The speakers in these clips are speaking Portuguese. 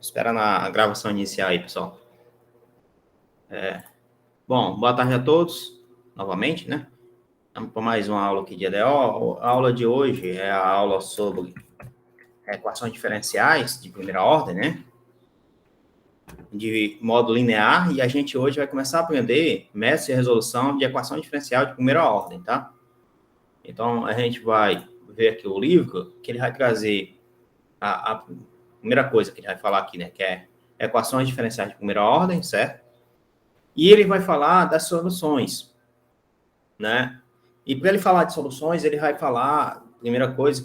Esperando a gravação iniciar aí, pessoal. Bom, boa tarde a todos, novamente, né? Vamos para mais uma aula aqui de EDO. A aula de hoje é a aula sobre equações diferenciais de primeira ordem, né? De modo linear, e a gente hoje vai começar a aprender métodos de resolução de equação diferencial de primeira ordem, tá? Então, a gente vai ver aqui o livro, que ele vai trazer a primeira coisa que ele vai falar aqui, né? Que é equações diferenciais de primeira ordem, certo? E ele vai falar das soluções, né? E para ele falar de soluções, ele vai falar, primeira coisa,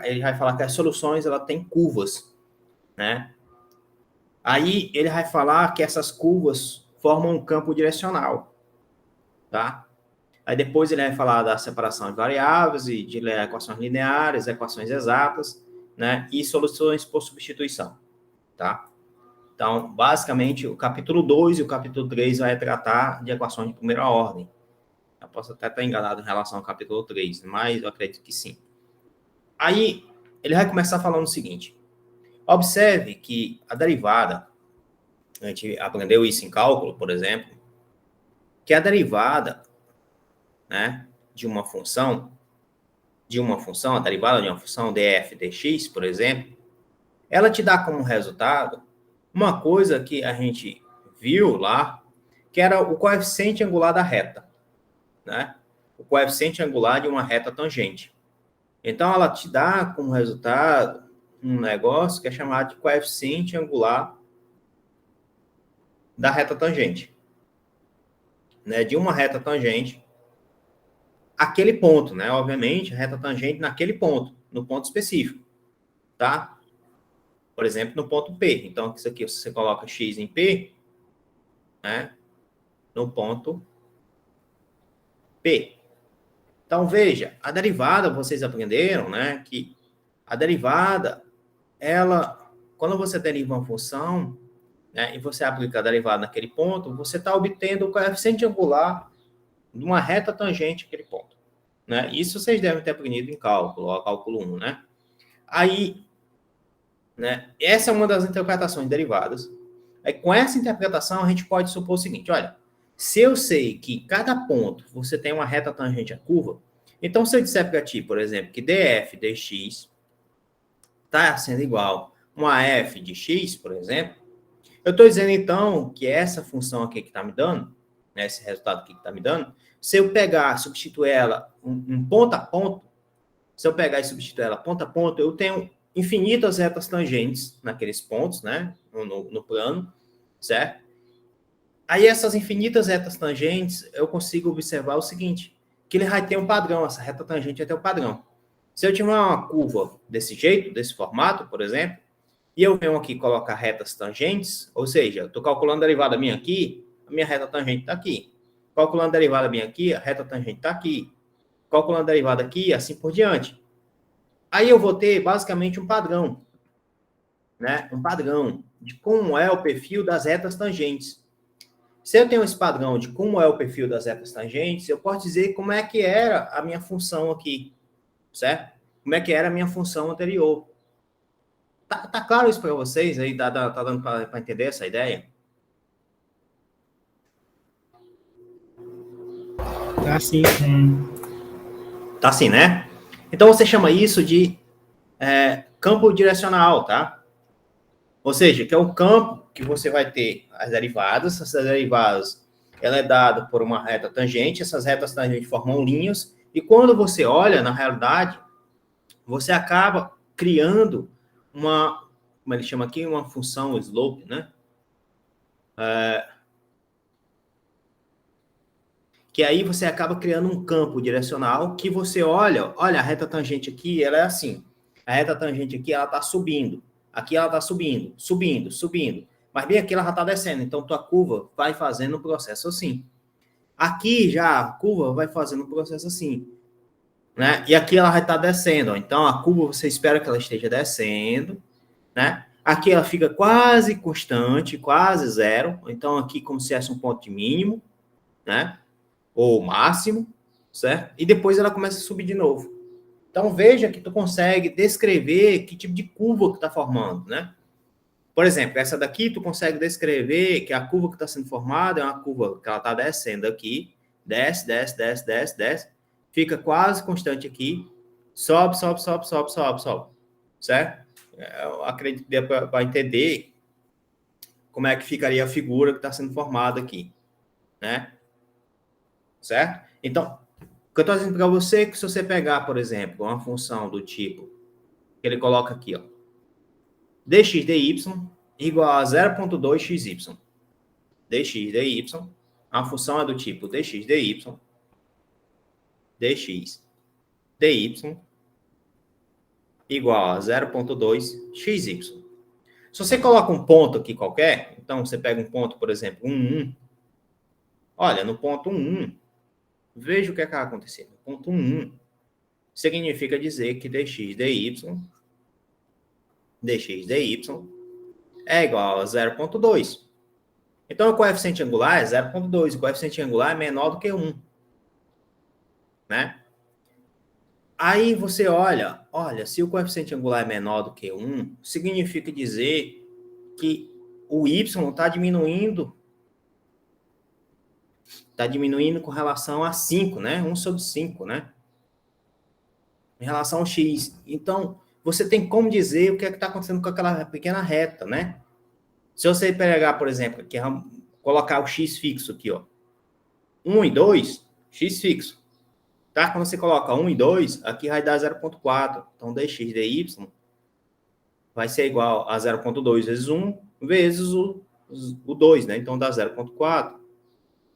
ele vai falar que as soluções, ela tem curvas, né? Aí ele vai falar que essas curvas formam um campo direcional, tá? Aí depois ele vai falar da separação de variáveis e de equações lineares, equações exatas, né? E soluções por substituição, tá? Então, basicamente, o capítulo 2 e o capítulo 3 vai tratar de equações de primeira ordem. Eu posso até estar enganado em relação ao capítulo 3, mas eu acredito que sim. Aí, ele vai começar falando o seguinte. Observe que a derivada, a gente aprendeu isso em cálculo, por exemplo, que a derivada, né, de uma função, a derivada de uma função df dx, por exemplo, ela te dá como resultado uma coisa que a gente viu lá, que era o coeficiente angular da reta, né? O coeficiente angular de uma reta tangente. Então, ela te dá como resultado um negócio que é chamado de coeficiente angular da reta tangente, né? De uma reta tangente, aquele ponto, né? Obviamente, a reta tangente naquele ponto, no ponto específico, tá? Por exemplo, no ponto P. Então, isso aqui, você coloca x em P, né? No ponto P. Então, veja, a derivada, vocês aprenderam, né? Que a derivada, ela, quando você deriva uma função, né, e você aplica a derivada naquele ponto, você está obtendo o coeficiente angular de uma reta tangente àquele ponto, né? Isso vocês devem ter aprendido em cálculo, cálculo 1, né? Aí, né, essa é uma das interpretações derivadas. Aí, com essa interpretação, a gente pode supor o seguinte, olha, se eu sei que cada ponto você tem uma reta tangente à curva, então se eu disser para ti, por exemplo, que df dx está sendo igual a uma f de x, por exemplo, eu estou dizendo, então, que essa função aqui que está me dando, né, esse resultado aqui que está me dando, se eu pegar, substituir ela um ponto a ponto, se eu pegar e substituir ela ponto a ponto, eu tenho infinitas retas tangentes naqueles pontos, né, no plano, certo? Aí essas infinitas retas tangentes, eu consigo observar o seguinte, que ele vai ter um padrão, essa reta tangente vai ter um padrão. Se eu tiver uma curva desse jeito, desse formato, por exemplo, e eu venho aqui colocar retas tangentes, ou seja, eu estou calculando a derivada minha aqui, a minha reta tangente está aqui. Calculando a derivada minha aqui, a reta tangente está aqui. Calculando a derivada aqui, assim por diante. Aí eu vou ter basicamente um padrão, né? Um padrão de como é o perfil das retas tangentes. Se eu tenho esse padrão de como é o perfil das retas tangentes, eu posso dizer como é que era a minha função aqui, certo? Como é que era a minha função anterior. Tá claro isso para vocês aí? Tá dando para entender essa ideia? Tá sim. Tá assim, né? Então você chama isso de campo direcional, tá? Ou seja, que é o campo que você vai ter as derivadas. Essas derivadas, ela é dada por uma reta tangente. Essas retas tangentes formam linhas. E quando você olha, na realidade, você acaba criando uma, como ele chama aqui, uma função slope, né? Que aí você acaba criando um campo direcional que você olha a reta tangente aqui, ela é assim. A reta tangente aqui, ela está subindo. Aqui ela está subindo, subindo, subindo. Mas bem aqui ela já está descendo. Então, tua curva vai fazendo um processo assim. Aqui já a curva vai fazendo um processo assim. Né? E aqui ela vai estar descendo. Então, a curva você espera que ela esteja descendo. Né? Aqui ela fica quase constante, quase zero. Então, aqui como se fosse um ponto de mínimo. Né? Ou máximo, certo? E depois ela começa a subir de novo. Então, veja que tu consegue descrever que tipo de curva que está formando, né? Por exemplo, essa daqui tu consegue descrever que a curva que está sendo formada é uma curva que ela está descendo aqui, desce, desce, desce, desce, desce, fica quase constante aqui, sobe, sobe, sobe, sobe, sobe, sobe, certo? Eu acredito que dê para entender como é que ficaria a figura que está sendo formada aqui, né? Certo? Então, o que eu estou dizendo para você é que se você pegar, por exemplo, uma função do tipo, que ele coloca aqui, ó, dx dy igual a 0,2xy. Dx dy, a função é do tipo dx dy, dx dy igual a 0,2xy. Se você coloca um ponto aqui qualquer, então você pega um ponto, por exemplo, 1, olha, no ponto 1, veja o que é que vai acontecer. No ponto 1, significa dizer que dx dy é igual a 0,2. Então, o coeficiente angular é 0,2. O coeficiente angular é menor do que 1. Né? Aí você olha, se o coeficiente angular é menor do que 1, significa dizer que o y está diminuindo. Está diminuindo com relação a 5, né? 1 sobre 5, né? Em relação ao x. Então, você tem como dizer o que é que está acontecendo com aquela pequena reta, né? Se você pegar, por exemplo, aqui, colocar o x fixo aqui, ó. 1 e 2, x fixo. Tá? Quando você coloca 1 e 2, aqui vai dar 0,4. Então, dx dy vai ser igual a 0,2 vezes 1 vezes o 2, né? Então, dá 0,4.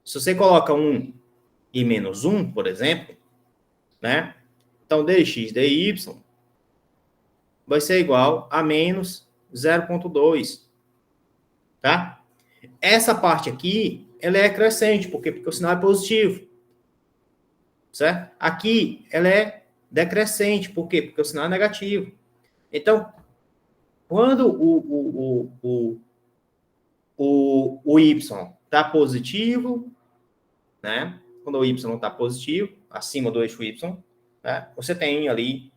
Se você coloca 1 e menos 1, por exemplo, né? Então, dx dy vai ser igual a menos 0,2, tá? Essa parte aqui, ela é crescente, porque o sinal é positivo, certo? Aqui, ela é decrescente, por quê? Porque o sinal é negativo. Então, quando o y está positivo, né? Quando o y está positivo, acima do eixo y, né? Você tem ali,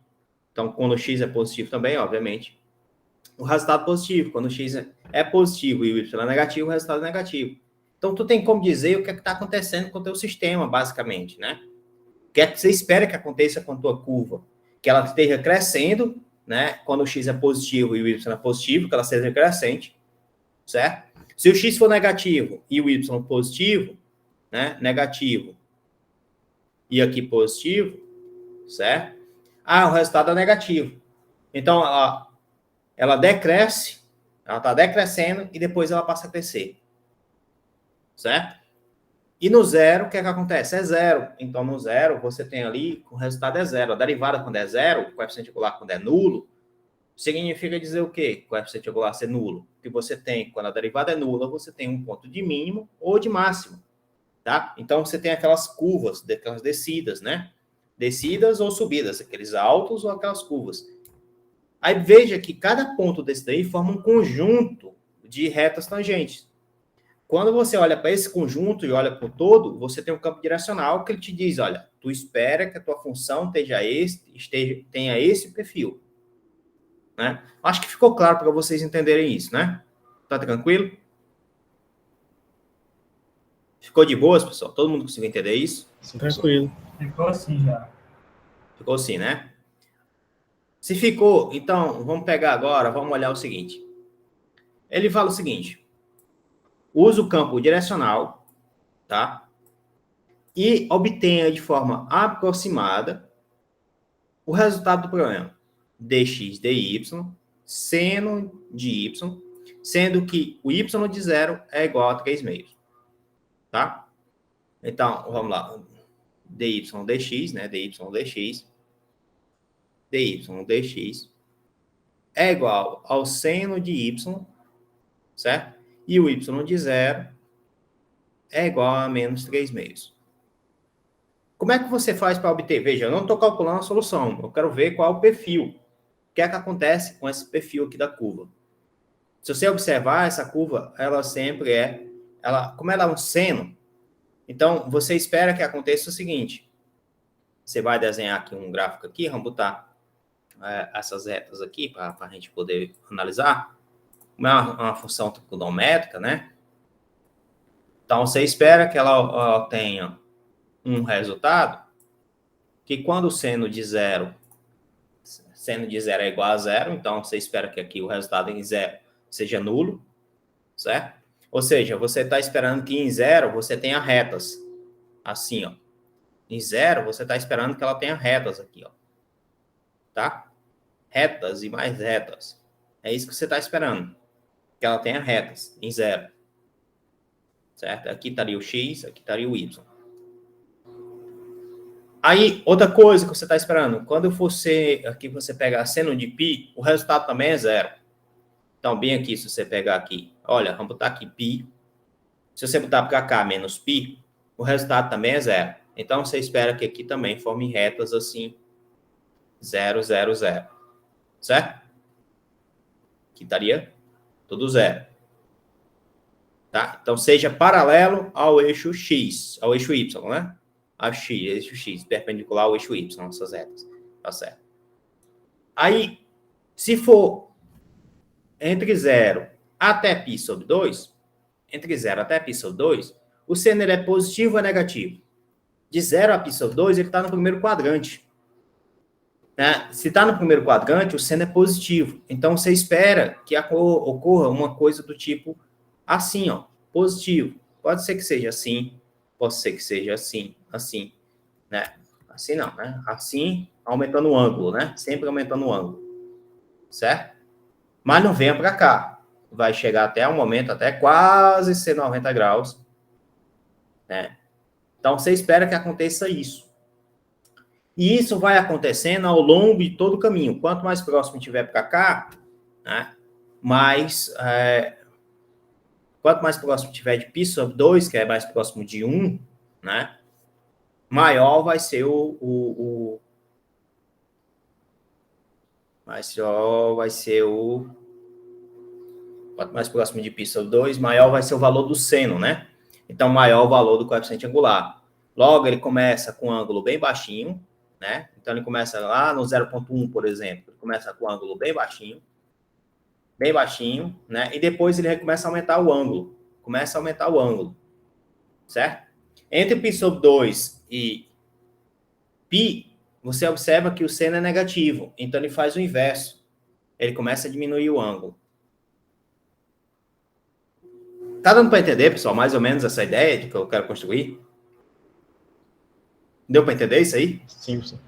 então, quando o x é positivo também, obviamente, o resultado positivo. Quando o x é positivo e o y é negativo, o resultado é negativo. Então, tu tem como dizer o que é que está acontecendo com o teu sistema, basicamente, né? O que é que você espera que aconteça com a tua curva? Que ela esteja crescendo, né? Quando o x é positivo e o y é positivo, que ela seja crescente, certo? Se o x for negativo e o y positivo, né? Negativo e aqui positivo, certo? O resultado é negativo. Então, ela decresce, ela está decrescendo e depois ela passa a crescer, certo? E no zero, o que é que acontece? É zero. Então, no zero, você tem ali, o resultado é zero. A derivada, quando é zero, o coeficiente angular, quando é nulo, significa dizer o quê? O coeficiente angular ser nulo. Que você tem, quando a derivada é nula, você tem um ponto de mínimo ou de máximo, tá? Então, você tem aquelas curvas, aquelas descidas, né? Descidas ou subidas, aqueles altos ou aquelas curvas. Aí, veja que cada ponto desse daí forma um conjunto de retas tangentes. Quando você olha para esse conjunto e olha para o todo, você tem um campo direcional que ele te diz, olha, tu espera que a tua função tenha esse perfil. Né? Acho que ficou claro para vocês entenderem isso, né? Tá tranquilo? Ficou de boas, pessoal? Todo mundo conseguiu entender isso? Tranquilo. Ficou assim já. Ficou assim, né? Se ficou, então, vamos pegar agora, vamos olhar o seguinte. Ele fala o seguinte, usa o campo direcional, tá? E obtenha de forma aproximada o resultado do problema. Dx dy, seno de y, sendo que o y de zero é igual a 3 meios. Tá? Então, vamos lá. dy dx, né? dy dx é igual ao seno de y, certo? E o y de zero é igual a menos 3 meios. Como é que você faz para obter? Veja, eu não estou calculando a solução, eu quero ver qual é o perfil. O que é que acontece com esse perfil aqui da curva? Se você observar, essa curva, ela sempre como ela é um seno, então você espera que aconteça o seguinte, você vai desenhar aqui um gráfico aqui, vamos botar essas retas aqui para a gente poder analisar. uma função trigonométrica, né? Então, você espera que ela tenha um resultado que quando o seno de zero é igual a zero, então você espera que aqui o resultado em zero seja nulo, certo? Ou seja, você está esperando que em zero você tenha retas, assim, ó. Em zero, você está esperando que ela tenha retas aqui, ó. Tá? Retas e mais retas. É isso que você está esperando. Que ela tenha retas em zero. Certo? Aqui estaria o x, aqui estaria o y. Aí, outra coisa que você está esperando. Quando aqui você pegar seno de π, o resultado também é zero. Então, bem aqui, se você pegar aqui, olha, vamos botar aqui π. Se você botar para cá menos π, o resultado também é zero. Então, você espera que aqui também forme retas assim, 0, 0, 0. Certo? Aqui estaria tudo zero. Tá? Então, seja paralelo ao eixo x, ao eixo y, né? Ao x, eixo x, perpendicular ao eixo y, essas retas. Tá certo? Aí, se for entre 0 até π sobre 2, entre 0 até π sobre 2, o seno ele é positivo ou negativo? De 0 a π sobre 2, ele está no primeiro quadrante. Né? Se está no primeiro quadrante, o seno é positivo. Então, você espera que ocorra uma coisa do tipo assim, ó, positivo. Pode ser que seja assim, pode ser que seja assim, assim, né? Assim não, né? Assim, aumentando o ângulo, né? Sempre aumentando o ângulo, certo? Mas não venha para cá. Vai chegar até um momento, até quase ser 90 graus, né? Então, você espera que aconteça isso. E isso vai acontecendo ao longo de todo o caminho. Quanto mais próximo tiver para cá, né, quanto mais próximo tiver de π sobre 2, que é mais próximo de 1, né, maior vai ser quanto mais próximo de π sobre 2, maior vai ser o valor do seno, né? Então, maior o valor do coeficiente angular. Logo, ele começa com um ângulo bem baixinho, né? Então, ele começa lá no 0,1, por exemplo. Ele começa com um ângulo bem baixinho, né? E depois ele começa a aumentar o ângulo. Certo? Entre π sobre 2 e π, você observa que o seno é negativo. Então, ele faz o inverso. Ele começa a diminuir o ângulo. Tá dando para entender, pessoal, mais ou menos essa ideia de que eu quero construir? Deu para entender isso aí? Sim, sim.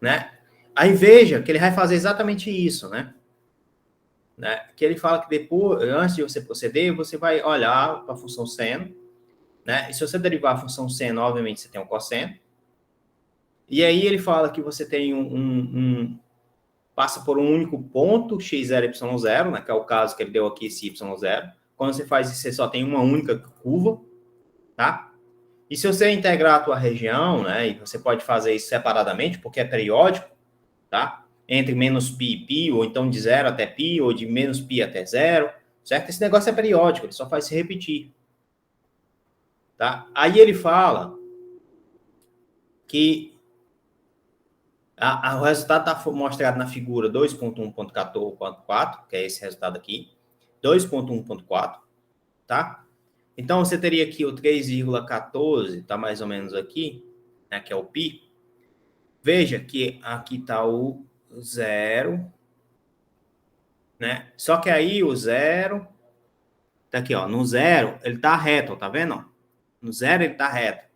Né? Aí veja que ele vai fazer exatamente isso, né? Que ele fala que depois, antes de você proceder, você vai olhar para a função seno, né? E se você derivar a função seno, obviamente você tem um cosseno. E aí ele fala que você tem passa por um único ponto, x0, y0, né? Que é o caso que ele deu aqui, esse y0. Quando você faz isso, você só tem uma única curva, tá? E se você integrar a tua região, né? E você pode fazer isso separadamente, porque é periódico, tá? Entre menos π e π, ou então de 0 até π, ou de menos π até 0, certo? Esse negócio é periódico, ele só faz se repetir. Tá? Aí ele fala que o resultado está mostrado na figura 2.1.14.4, que é esse resultado aqui, 2.1.4, tá? Então, você teria aqui o 3,14, tá mais ou menos aqui, né, que é o π. Veja que aqui está o 0, né? Só que aí o 0, tá aqui, ó, no 0 ele tá reto, tá vendo? No 0 ele tá reto.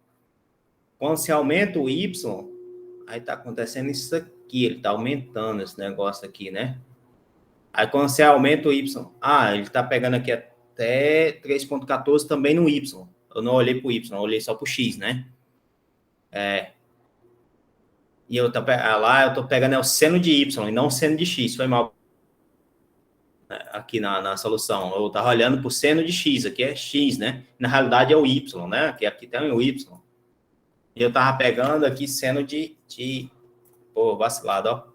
Quando se aumenta o y, aí tá acontecendo isso aqui, ele tá aumentando esse negócio aqui, né? Aí quando você aumenta o y, ele tá pegando aqui até 3,14 também no y. Eu não olhei pro y, eu olhei só pro x, né? E lá eu tô pegando o seno de y e não o seno de x, foi mal. Aqui na solução, eu tava olhando pro seno de x, aqui é x, né? Na realidade é o y, né? Aqui tem o y. E eu tava pegando aqui seno de pô, vacilado, ó.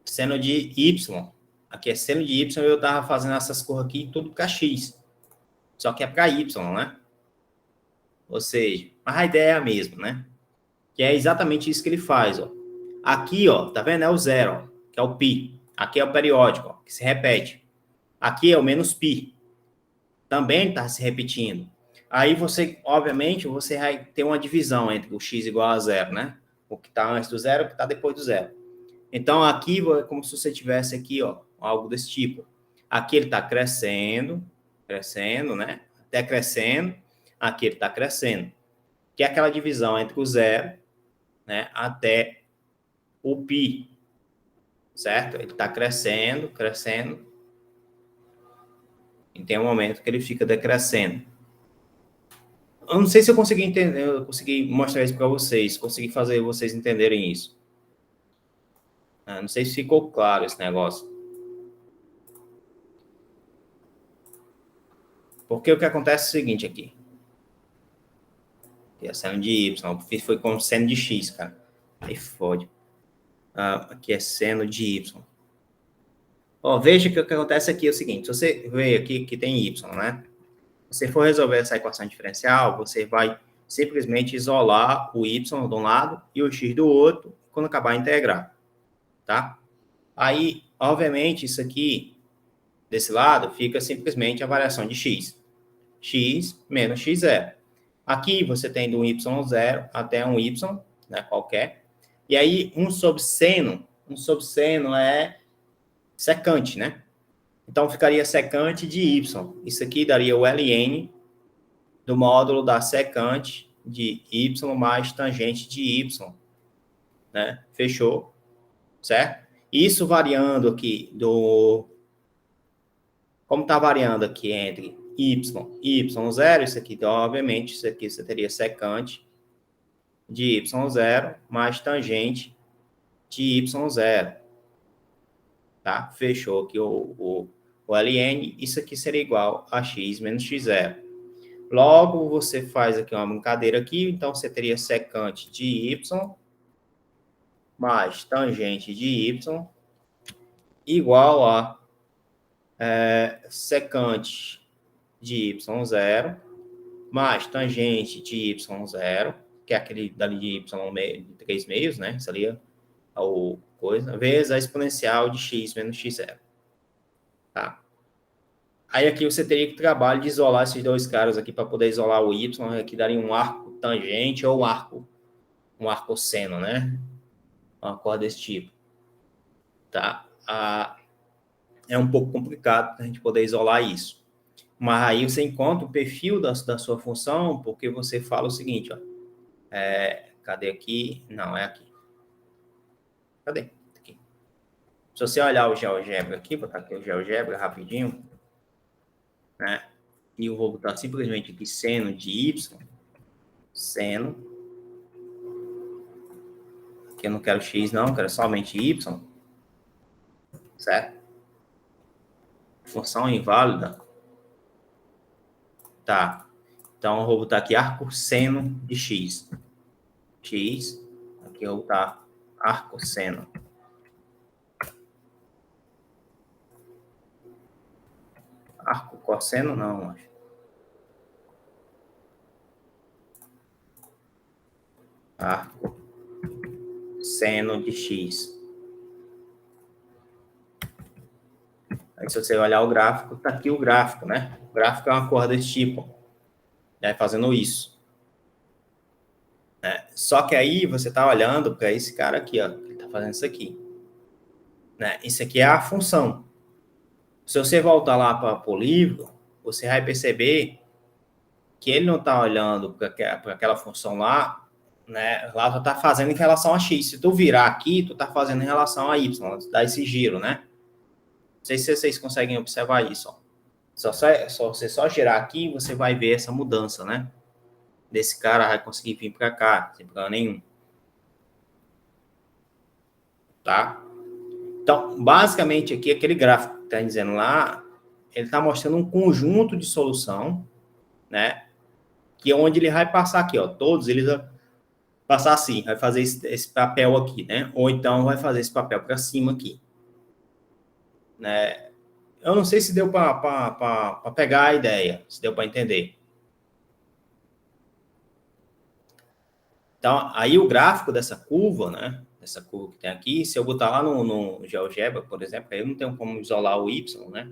Seno de y. Aqui é seno de y, eu tava fazendo essas cores aqui tudo para x. Só que é para y, né? Ou seja, a ideia é a mesma, né? Que é exatamente isso que ele faz, ó. Aqui, ó, tá vendo? É o 0, ó, que é o π. Aqui é o periódico, ó, que se repete. Aqui é o menos π. Também está se repetindo. Aí você, obviamente, você vai ter uma divisão entre o x igual a zero, né? O que está antes do zero e o que está depois do zero. Então, aqui é como se você tivesse aqui, ó, algo desse tipo. Aqui ele está crescendo, né? Até crescendo. Aqui ele está crescendo. Que é aquela divisão entre o zero, né, até o π, certo? Ele está crescendo, crescendo. E tem um momento que ele fica decrescendo. Eu não sei se eu consegui entender, eu consegui mostrar isso para vocês, consegui fazer vocês entenderem isso. Não sei se ficou claro esse negócio. Porque o que acontece é o seguinte aqui. Aqui é seno de y, foi com seno de x, cara. Aí fode. Aqui é seno de y. Ó, veja que o que acontece aqui é o seguinte, se você vê aqui que tem y, né? Se você for resolver essa equação diferencial, você vai simplesmente isolar o y de um lado e o x do outro quando acabar a integrar, tá? Aí, obviamente, isso aqui, desse lado, fica simplesmente a variação de x. X menos x0. Aqui você tem do y0 até um y, né, qualquer. E aí, um sobre seno é secante, né? Então, ficaria secante de y. Isso aqui daria o ln do módulo da secante de y mais tangente de y, né? Fechou, certo? Isso variando aqui como está variando aqui entre y e y0, isso aqui, então, obviamente, isso aqui você teria secante de y0 mais tangente de y0, tá? Fechou aqui o ln, isso aqui seria igual a x menos x0. Logo, você faz aqui uma brincadeira aqui, então você teria secante de y mais tangente de y igual a secante de y0 mais tangente de y0, que é aquele dali de y de 3 meios, né? Isso ali é o coisa, vezes a exponencial de x menos x0. Tá? Aí aqui você teria que trabalhar de isolar esses dois caras aqui para poder isolar o y, aqui daria um arco tangente ou um arco seno, né? Uma coisa desse tipo. Tá? É um pouco complicado a gente poder isolar isso. Mas aí você encontra o perfil da sua função, porque você fala o seguinte, ó. Cadê aqui? Não, é aqui. Cadê? Aqui. Se você olhar o GeoGebra aqui, vou botar aqui o GeoGebra rapidinho, né? E eu vou botar simplesmente aqui seno de y, seno. Aqui eu não quero x não, quero somente y, certo? Função inválida. Tá. Então eu vou botar aqui arco seno de x. X. Aqui eu vou botar arco seno. Arco cosseno não, acho. Arco seno de x. Aí se você olhar o gráfico, tá aqui o gráfico, né? O gráfico é uma cor desse tipo, né? Fazendo isso. Só que aí você tá olhando para esse cara aqui, ó, que tá fazendo isso aqui. Né? Isso aqui é a função. Se você voltar lá para o livro, você vai perceber que ele não está olhando para aquela função lá, né? Lá tu está fazendo em relação a x. Se tu virar aqui, tu está fazendo em relação a y, dá esse giro, né? Não sei se vocês conseguem observar isso. Ó. Você só girar aqui, você vai ver essa mudança, né? Desse cara vai conseguir vir para cá, sem problema nenhum. Tá? Então, basicamente aqui, aquele gráfico que está dizendo lá, ele está mostrando um conjunto de solução, né? Que é onde ele vai passar aqui, ó. Todos eles vão passar assim, vai fazer esse papel aqui, né? Ou então vai fazer esse papel para cima aqui. Né? Eu não sei se deu para pegar a ideia, se deu para entender. Então, aí o gráfico dessa curva, né? essa curva que tem aqui, se eu botar lá no GeoGebra, por exemplo, aí eu não tenho como isolar o y, né?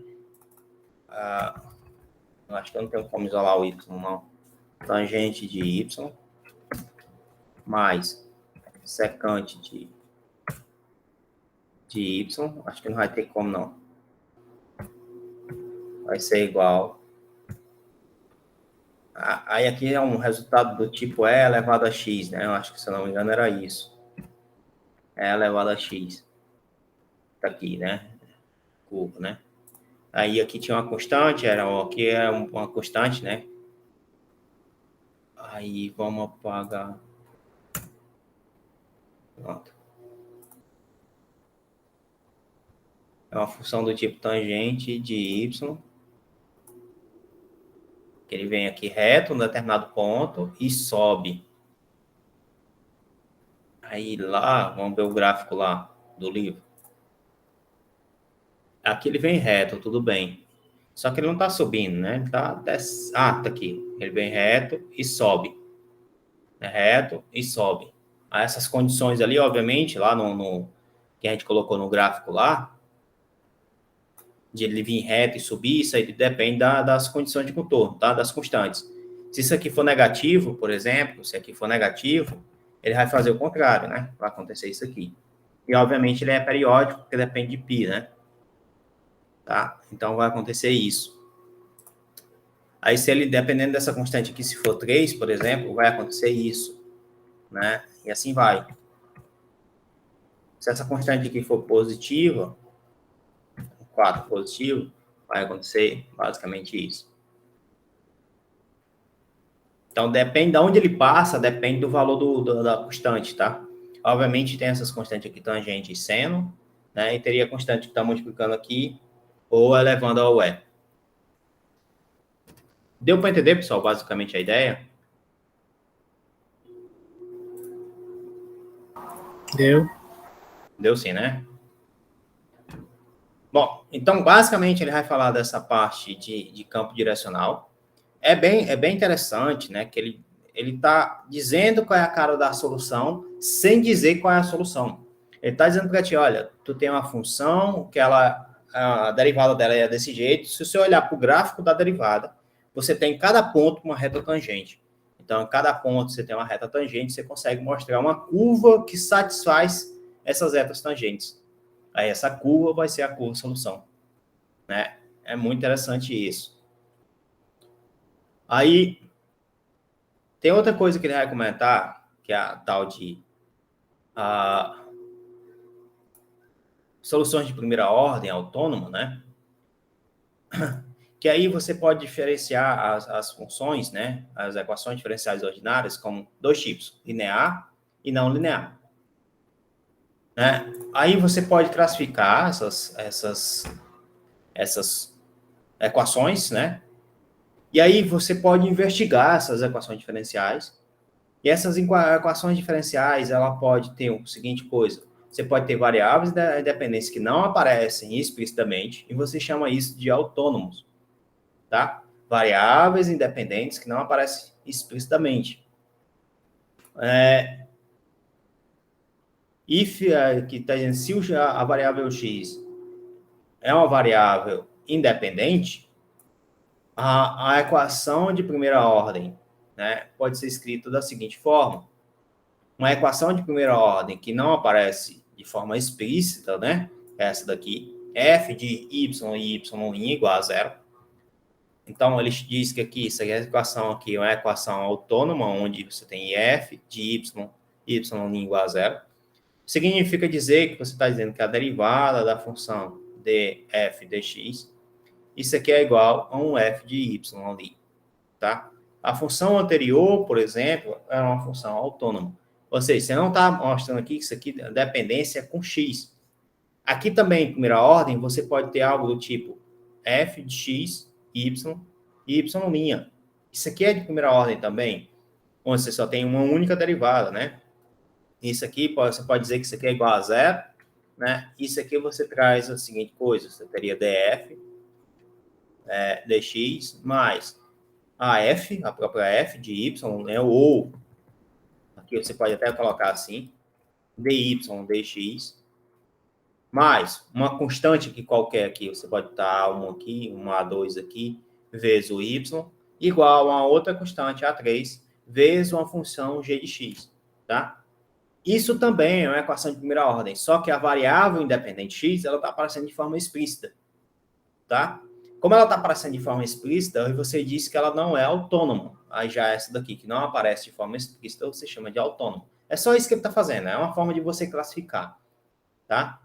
Eu acho que eu não tenho como isolar o y, não. Tangente de y mais secante de y, acho que não vai ter como, não. Vai ser igual. Aí aqui é um resultado do tipo E elevado a x, né? Eu acho que, se eu não me engano, era isso. E elevado a x. Tá aqui, né? Curva, né? Aí aqui tinha uma constante, aqui é uma constante, né? Aí vamos apagar. Pronto. É uma função do tipo tangente de y, que ele vem aqui reto, num determinado ponto, e sobe. Aí lá, vamos ver o gráfico lá do livro. Aqui ele vem reto, tudo bem. Só que ele não está subindo, né? Ele tá aqui. Ele vem reto e sobe. É reto e sobe. Aí essas condições ali, obviamente, lá que a gente colocou no gráfico lá, de ele vir reto e subir, isso aí depende das condições de contorno, tá? Das constantes. Se isso aqui for negativo, por exemplo, se aqui for negativo, ele vai fazer o contrário, né? Vai acontecer isso aqui. E, obviamente, ele é periódico, porque depende de π, né? Tá? Então, vai acontecer isso. Aí, se ele, dependendo dessa constante aqui, se for 3, por exemplo, vai acontecer isso, né? E assim vai. Se essa constante aqui for positiva, 4 positivo, vai acontecer basicamente isso. Então, depende de onde ele passa, depende do valor da constante, tá? Obviamente, tem essas constantes aqui, tangente e seno, né? E teria a constante que está multiplicando aqui, ou elevando ao E. Deu para entender, pessoal, basicamente a ideia? Deu. Deu sim, né? Bom, então, basicamente, ele vai falar dessa parte de campo direcional. É bem interessante, né? Que ele está dizendo qual é a cara da solução, sem dizer qual é a solução. Ele está dizendo para ti, olha, tu tem uma função que a derivada dela é desse jeito. Se você olhar para o gráfico da derivada, você tem em cada ponto uma reta tangente. Então, em cada ponto você tem uma reta tangente, você consegue mostrar uma curva que satisfaz essas retas tangentes. Aí essa curva vai ser a curva solução, né? É muito interessante isso. Aí tem outra coisa que ele vai comentar, que é a tal de soluções de primeira ordem autônoma, né? Que aí você pode diferenciar as funções, né? As equações diferenciais ordinárias como dois tipos, linear e não linear. Né? Aí você pode classificar essas equações, né? E aí você pode investigar essas equações diferenciais. E essas equações diferenciais, ela pode ter o seguinte coisa. Você pode ter variáveis independentes que não aparecem explicitamente, e você chama isso de autônomos, tá? Variáveis independentes que não aparecem explicitamente. Que está dizendo, se a variável x é uma variável independente, a equação de primeira ordem, né, pode ser escrita da seguinte forma. Uma equação de primeira ordem que não aparece de forma explícita, né? Essa daqui, f de y e y' igual a zero. Então, ele diz que aqui, essa equação aqui é uma equação autônoma, onde você tem f de y, y' igual a zero. Significa dizer que você está dizendo que a derivada da função df dx, isso aqui é igual a um f de y ali, tá? A função anterior, por exemplo, é uma função autônoma. Ou seja, você não está mostrando aqui que isso aqui é dependência com x. Aqui também, em primeira ordem, você pode ter algo do tipo f de x, y, y'. Isso aqui é de primeira ordem também, onde você só tem uma única derivada, né? Isso aqui, você pode dizer que isso aqui é igual a zero, né? Isso aqui você traz a seguinte coisa, você teria df, dx, mais a f, a própria f de y, né? Ou, aqui você pode até colocar assim, dy, dx, mais uma constante aqui qualquer aqui, você pode botar A1 aqui, uma A2 aqui, vezes o y, igual a outra constante A3, vezes uma função g de x, tá? Isso também é uma equação de primeira ordem, só que a variável independente x, ela está aparecendo de forma explícita, tá? Como ela está aparecendo de forma explícita, você disse que ela não é autônoma. Aí já essa daqui, que não aparece de forma explícita, você chama de autônomo. É só isso que ele está fazendo, é uma forma de você classificar, tá?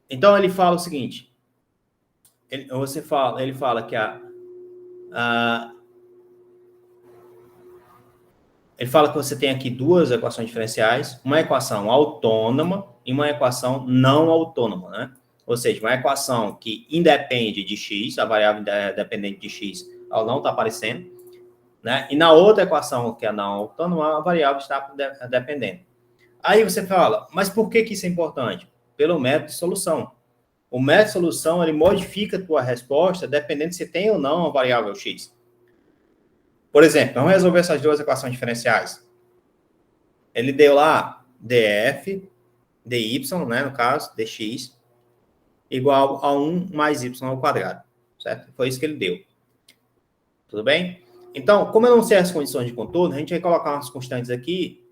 Então, ele fala o seguinte, ele fala que ele fala que você tem aqui duas equações diferenciais, uma equação autônoma e uma equação não autônoma, né? Ou seja, uma equação que independe de x, a variável dependente de x, ela não está aparecendo, né? E na outra equação, que é a não autônoma, a variável está dependendo. Aí você fala, mas por que isso é importante? Pelo método de solução. O método de solução, ele modifica a tua resposta dependendo se tem ou não a variável x. Por exemplo, vamos resolver essas duas equações diferenciais. Ele deu lá df, dy, né, no caso, dx, igual a 1 mais y ao quadrado, certo? Foi isso que ele deu. Tudo bem? Então, como eu não sei as condições de contorno, a gente vai colocar umas constantes aqui,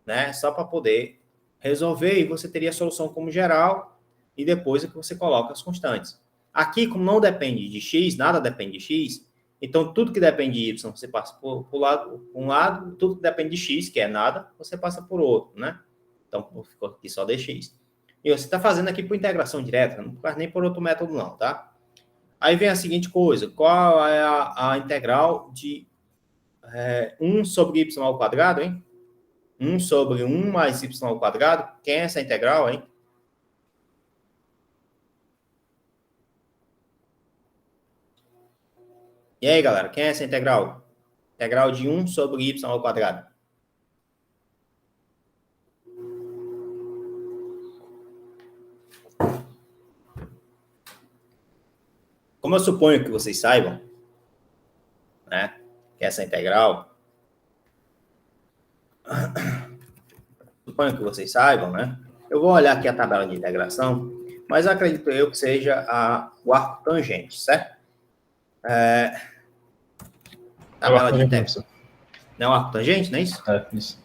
né, só para poder resolver, e você teria a solução como geral, e depois é que você coloca as constantes. Aqui, como não depende de x, nada depende de x, então tudo que depende de y, você passa por um lado, tudo que depende de x, que é nada, você passa por outro, né? Então, ficou aqui só dx. E você está fazendo aqui por integração direta, não faz nem por outro método não, tá? Aí vem a seguinte coisa, qual é a integral de 1 sobre y ao quadrado, hein? 1 sobre 1 mais y ao quadrado. Quem é essa integral, hein? E aí, galera, quem é essa integral? Integral de 1 sobre y ao quadrado. Como eu suponho que vocês saibam, né, que essa integral... Suponho que vocês saibam, né? Eu vou olhar aqui a tabela de integração, mas acredito eu que seja o arco tangente, certo? Tabela de integração. Não é o arco tangente, não é isso? É, isso.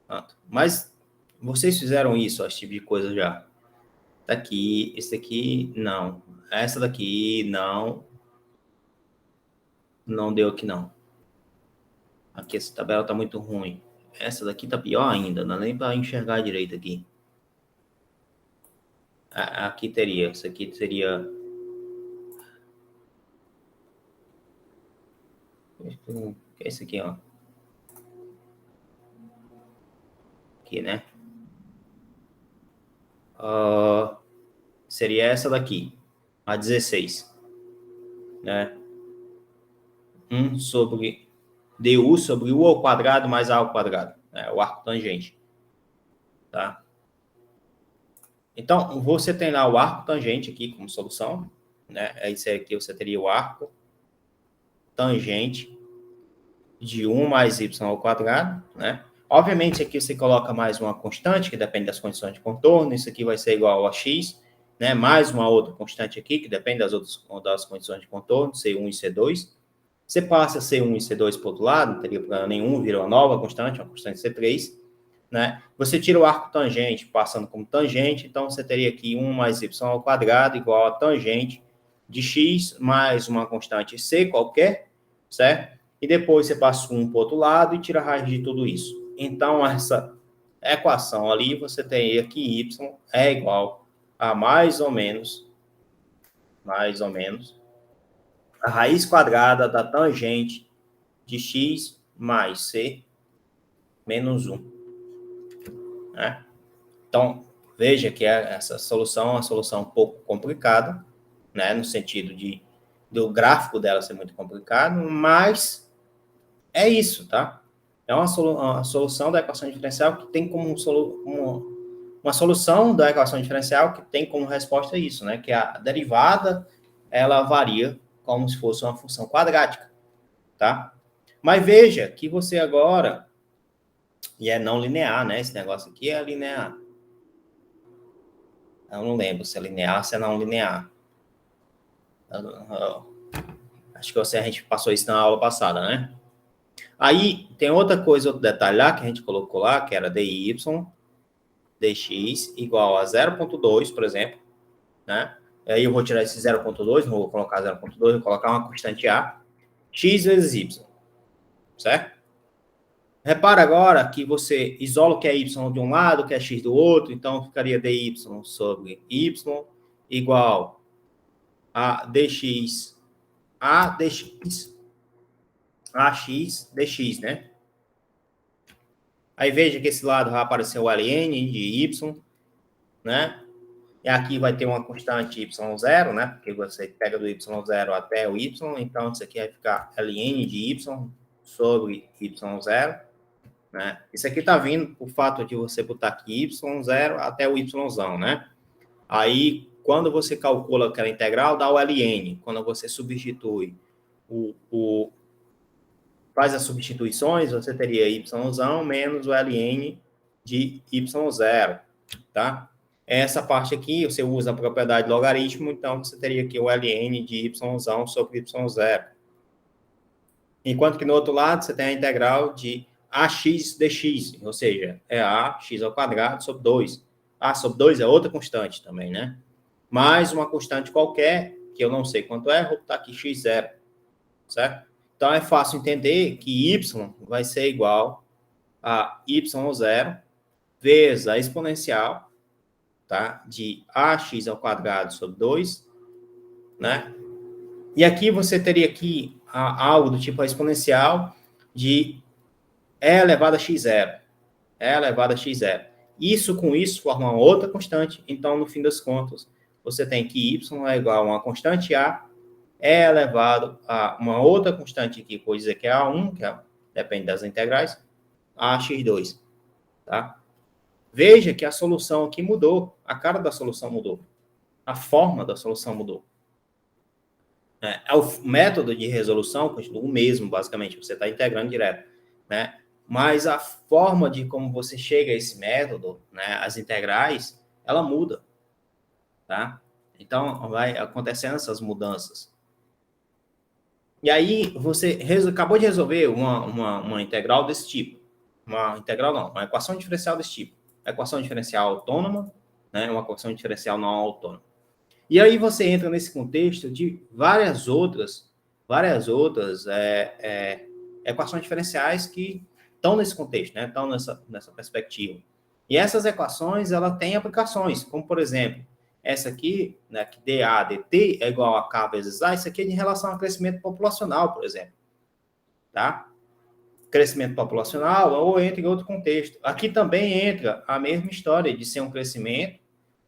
Pronto. Mas vocês fizeram isso, esse tipo de coisa já. Daqui, esse daqui, não. Essa daqui, não. Não deu aqui, não. Aqui essa tabela tá muito ruim. Essa daqui tá pior ainda, não dá nem para enxergar direito aqui. Aqui teria, isso aqui seria... O que é isso aqui, ó? Aqui, né? Seria essa daqui, a 16, né? 1 sobre du sobre u ao quadrado mais a ao quadrado, né? O arco tangente, tá? Então, você tem lá o arco tangente aqui como solução, né? Esse aqui você teria o arco tangente de 1 mais y ao quadrado, né? Obviamente, aqui você coloca mais uma constante, que depende das condições de contorno, isso aqui vai ser igual a x, né? Mais uma outra constante aqui, que depende das condições de contorno, C1 e C2. Você passa C1 e C2 para o outro lado, não teria problema nenhum, vira uma nova constante, uma constante C3, né? Você tira o arco tangente, passando como tangente, então você teria aqui 1 mais y ao quadrado igual a tangente de x mais uma constante C qualquer, certo? E depois você passa um para o outro lado e tira a raiz de tudo isso. Então, essa equação ali, você tem aqui y é igual a mais ou menos, a raiz quadrada da tangente de x mais c menos 1. Né? Então, veja que essa solução é uma solução um pouco complicada, né? No sentido do gráfico dela ser muito complicado, mas é isso, tá? É uma solução da equação diferencial que tem como uma solução da equação diferencial que tem como resposta isso, né? Que a derivada, ela varia como se fosse uma função quadrática, tá? Mas veja que você agora E é não linear, né? Esse negócio aqui é linear. Eu não lembro se é linear ou se é não linear. Acho que a gente passou isso na aula passada, né? Aí tem outra coisa, outro detalhe lá que a gente colocou lá, que era dy, dx igual a 0,2, por exemplo, né? Aí eu vou tirar esse 0,2, não vou colocar 0,2, vou colocar uma constante a, x vezes y, certo? Repara agora que você isola o que é y de um lado, o que é x do outro, então ficaria dy sobre y igual a dx ax dx, né? Aí veja que esse lado vai aparecer o ln de y, né? E aqui vai ter uma constante y0, né? Porque você pega do y0 até o y, então isso aqui vai ficar ln de y sobre y0, né? Isso aqui está vindo por fato de você botar aqui y0 até o yzão, né? Aí, quando você calcula aquela integral, dá o ln. Quando você substitui faz as substituições, você teria yzão menos o ln de y0, tá? Essa parte aqui, você usa a propriedade logaritmo, então você teria aqui o ln de yzão sobre y0. Enquanto que no outro lado, você tem a integral de ax dx, ou seja, é ax ao quadrado sobre 2. A sobre 2 é outra constante também, né? Mais uma constante qualquer, que eu não sei quanto é, vou botar aqui x0, certo? Então, é fácil entender que y vai ser igual a y0 vezes a exponencial, tá? De ax ao quadrado sobre 2, né? E aqui você teria aqui algo do tipo a exponencial de e elevado a x0. E elevado a x0. Isso com isso forma uma outra constante. Então, no fim das contas, você tem que y é igual a uma constante a é elevado a uma outra constante aqui, vou dizer que é A1, que depende das integrais, a x2, tá? Veja que a solução aqui mudou, a cara da solução mudou, a forma da solução mudou. O método de resolução continua o mesmo, basicamente, você está integrando direto, né? Mas a forma de como você chega a esse método, né, as integrais, ela muda, tá? Então, vai acontecendo essas mudanças. E aí, você acabou de resolver uma integral desse tipo. Uma integral não, uma equação diferencial desse tipo. Equação diferencial autônoma, né, uma equação diferencial não autônoma. E aí você entra nesse contexto de várias outras equações diferenciais que estão nesse contexto, né, estão nessa perspectiva. E essas equações, ela têm aplicações, como, por exemplo, essa aqui, né, que dA dt é igual a K vezes A, isso aqui é em relação ao crescimento populacional, por exemplo. Tá? Crescimento populacional ou entra em outro contexto. Aqui também entra a mesma história de ser um crescimento,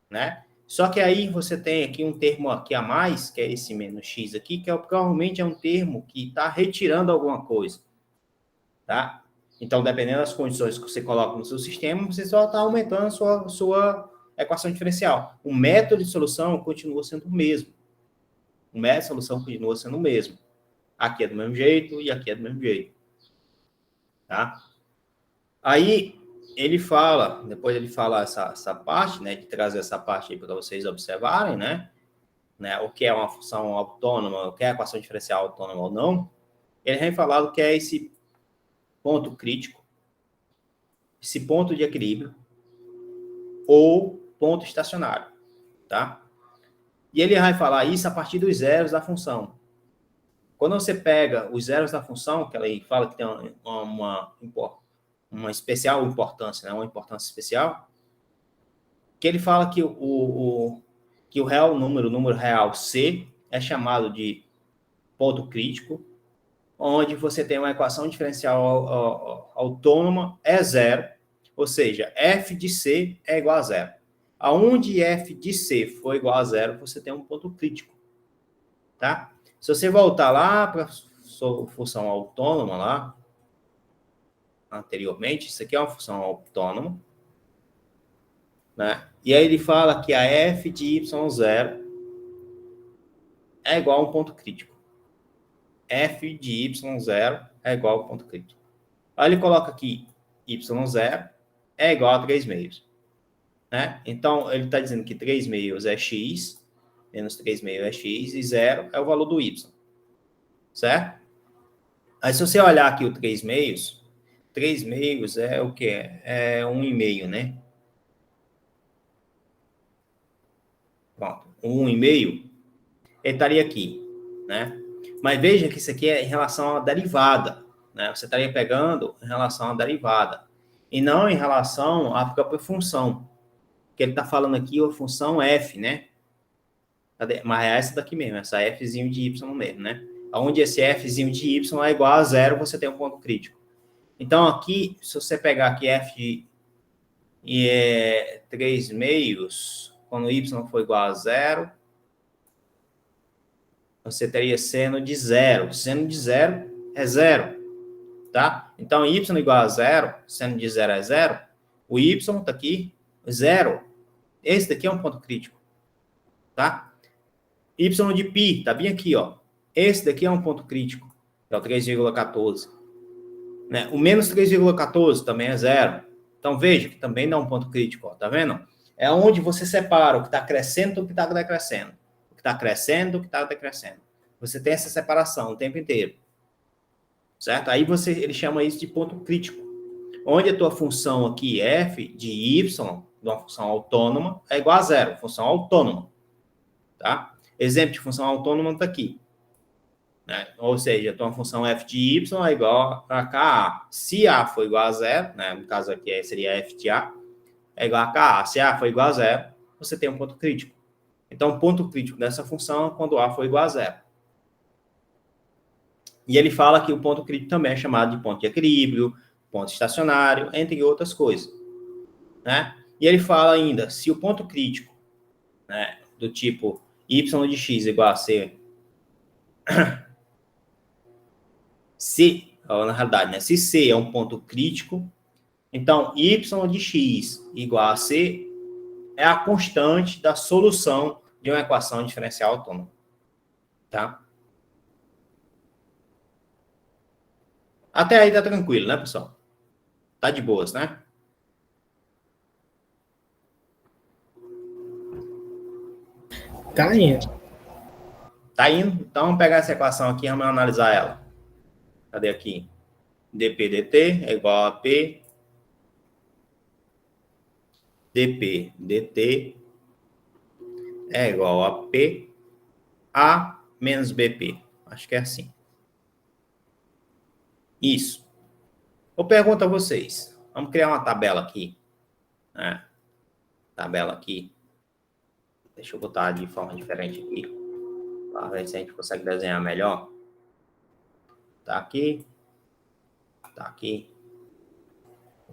né? Só que aí você tem aqui um termo aqui a mais, que é esse menos x aqui, que provavelmente é um termo que está retirando alguma coisa, tá? Então, dependendo das condições que você coloca no seu sistema, você só está aumentando a sua equação diferencial. O método de solução continua sendo o mesmo. O método de solução continua sendo o mesmo. Aqui é do mesmo jeito e aqui é do mesmo jeito. Tá? Aí, depois ele fala essa parte, né, de trazer essa parte aí para vocês observarem, né, o que é uma função autônoma, o que é equação diferencial autônoma ou não. Ele vem falar o que é esse ponto crítico, esse ponto de equilíbrio, ou ponto estacionário, tá? E ele vai falar isso a partir dos zeros da função. Quando você pega os zeros da função, que ela fala que tem uma especial importância, né? Uma importância especial, que ele fala que que o real número, o número real C, é chamado de ponto crítico, onde você tem uma equação diferencial autônoma é zero, ou seja, f de C é igual a zero. Aonde f de C for igual a zero, você tem um ponto crítico, tá? Se você voltar lá para a função autônoma lá, anteriormente, isso aqui é uma função autônoma, né? E aí ele fala que a f de y0 é igual a um ponto crítico. F de y0 é igual a um ponto crítico. Aí ele coloca aqui y0 é igual a 3 meios. Né? Então, ele está dizendo que 3 meios é x, menos 3 meios é x, e 0 é o valor do y. Certo? Aí, se você olhar aqui o 3 meios é o quê? É 1,5, né? Pronto, 1,5, ele estaria aqui, né? Mas veja que isso aqui é em relação à derivada, né? Você estaria pegando em relação à derivada, e não em relação à própria função. Que ele está falando aqui, a função f, né? Mas é essa daqui mesmo, essa fzinho de y mesmo, né? Onde esse fzinho de y é igual a 0, você tem um ponto crítico. Então, aqui, se você pegar aqui f e 3 meios, quando y for igual a 0, você teria seno de 0. Seno de 0 é 0, tá? Então, y igual a 0, seno de 0 é 0, o y está aqui, 0. Esse daqui é um ponto crítico, tá? Y de π, tá bem aqui, ó. Esse daqui é um ponto crítico, que é o 3,14. Né? O menos 3,14 também é 0. Então, veja que também dá um ponto crítico, ó, tá vendo? É onde você separa o que está crescendo do que está decrescendo. O que está crescendo do que está decrescendo. Você tem essa separação o tempo inteiro. Certo? Aí ele chama isso de ponto crítico. Onde a tua função aqui, f de y, de uma função autônoma, é igual a 0. Função autônoma. Tá? Exemplo de função autônoma está aqui. Né? Ou seja, a tua função f de y é igual a ka. Se a for igual a 0, né? No caso aqui seria f de a, é igual a ka. Se a for igual a 0, você tem um ponto crítico. Então, o ponto crítico dessa função é quando a for igual a 0. E ele fala que o ponto crítico também é chamado de ponto de equilíbrio, ponto estacionário, entre outras coisas. Né? E ele fala ainda, se o ponto crítico, né, do tipo y de x igual a c, na realidade, né, se c é um ponto crítico, então y de x igual a c é a constante da solução de uma equação diferencial autônoma. Tá? Até aí tá tranquilo, né, pessoal? Tá de boas, né? Tá indo. Tá indo? Então, vamos pegar essa equação aqui e vamos analisar ela. Cadê aqui? dp dt é igual a p dp dt é igual a p a menos bp. Acho que é assim. Isso. Eu pergunto a vocês. Vamos criar uma tabela aqui. Né? Tabela aqui. Deixa eu botar de forma diferente aqui. Para ver se a gente consegue desenhar melhor. Tá aqui. Tá aqui.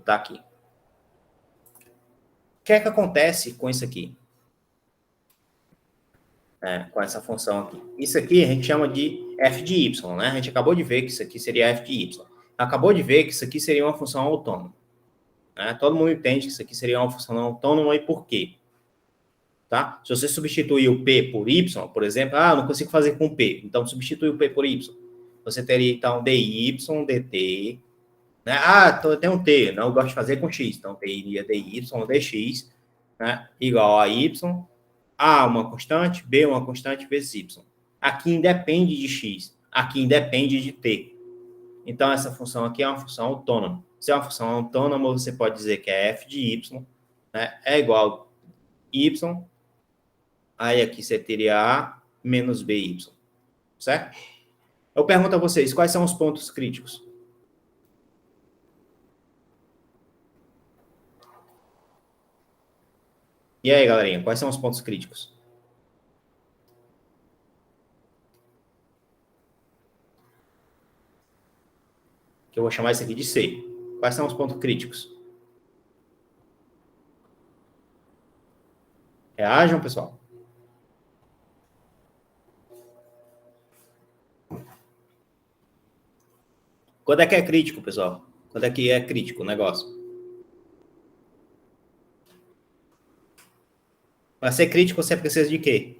Tá aqui. O que é que acontece com isso aqui? Com essa função aqui. Isso aqui a gente chama de f de y, né? A gente acabou de ver que isso aqui seria f de y. Acabou de ver que isso aqui seria uma função autônoma. Né? Todo mundo entende que isso aqui seria uma função autônoma e por quê? Tá? Se você substituir o p por y, por exemplo, não consigo fazer com p, então substitui o p por y. Você teria, então, dy, dt, né? Tem um t, não, eu gosto de fazer com x, então teria dy, dx, né? Igual a y, a uma constante, b uma constante vezes y. Aqui independe de x, aqui independe de t. Então, essa função aqui é uma função autônoma. Se é uma função autônoma, você pode dizer que é f de y, né? É igual a y, aí aqui você teria a menos by, certo? Eu pergunto a vocês, quais são os pontos críticos? E aí, galerinha, quais são os pontos críticos? Que eu vou chamar isso aqui de C. Quais são os pontos críticos? Reajam, pessoal. Quando é que é crítico, pessoal? Quando é que é crítico o negócio? Para ser crítico, você precisa de quê?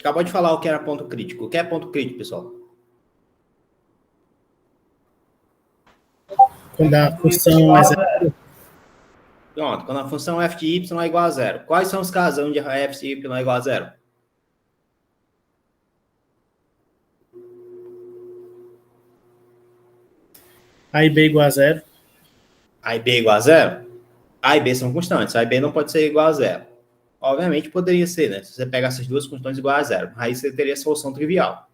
Acabou de falar o que era ponto crítico. O que é ponto crítico, pessoal? Quando a função é zero. Pronto, quando a função f de y é igual a zero. Quais são os casos onde a f de y é igual a zero? A e B igual a zero. A e b é igual a zero? A e b são constantes. A e b não pode ser igual a zero. Obviamente poderia ser, né? Se você pega essas duas constantes iguais a zero, aí você teria a solução trivial.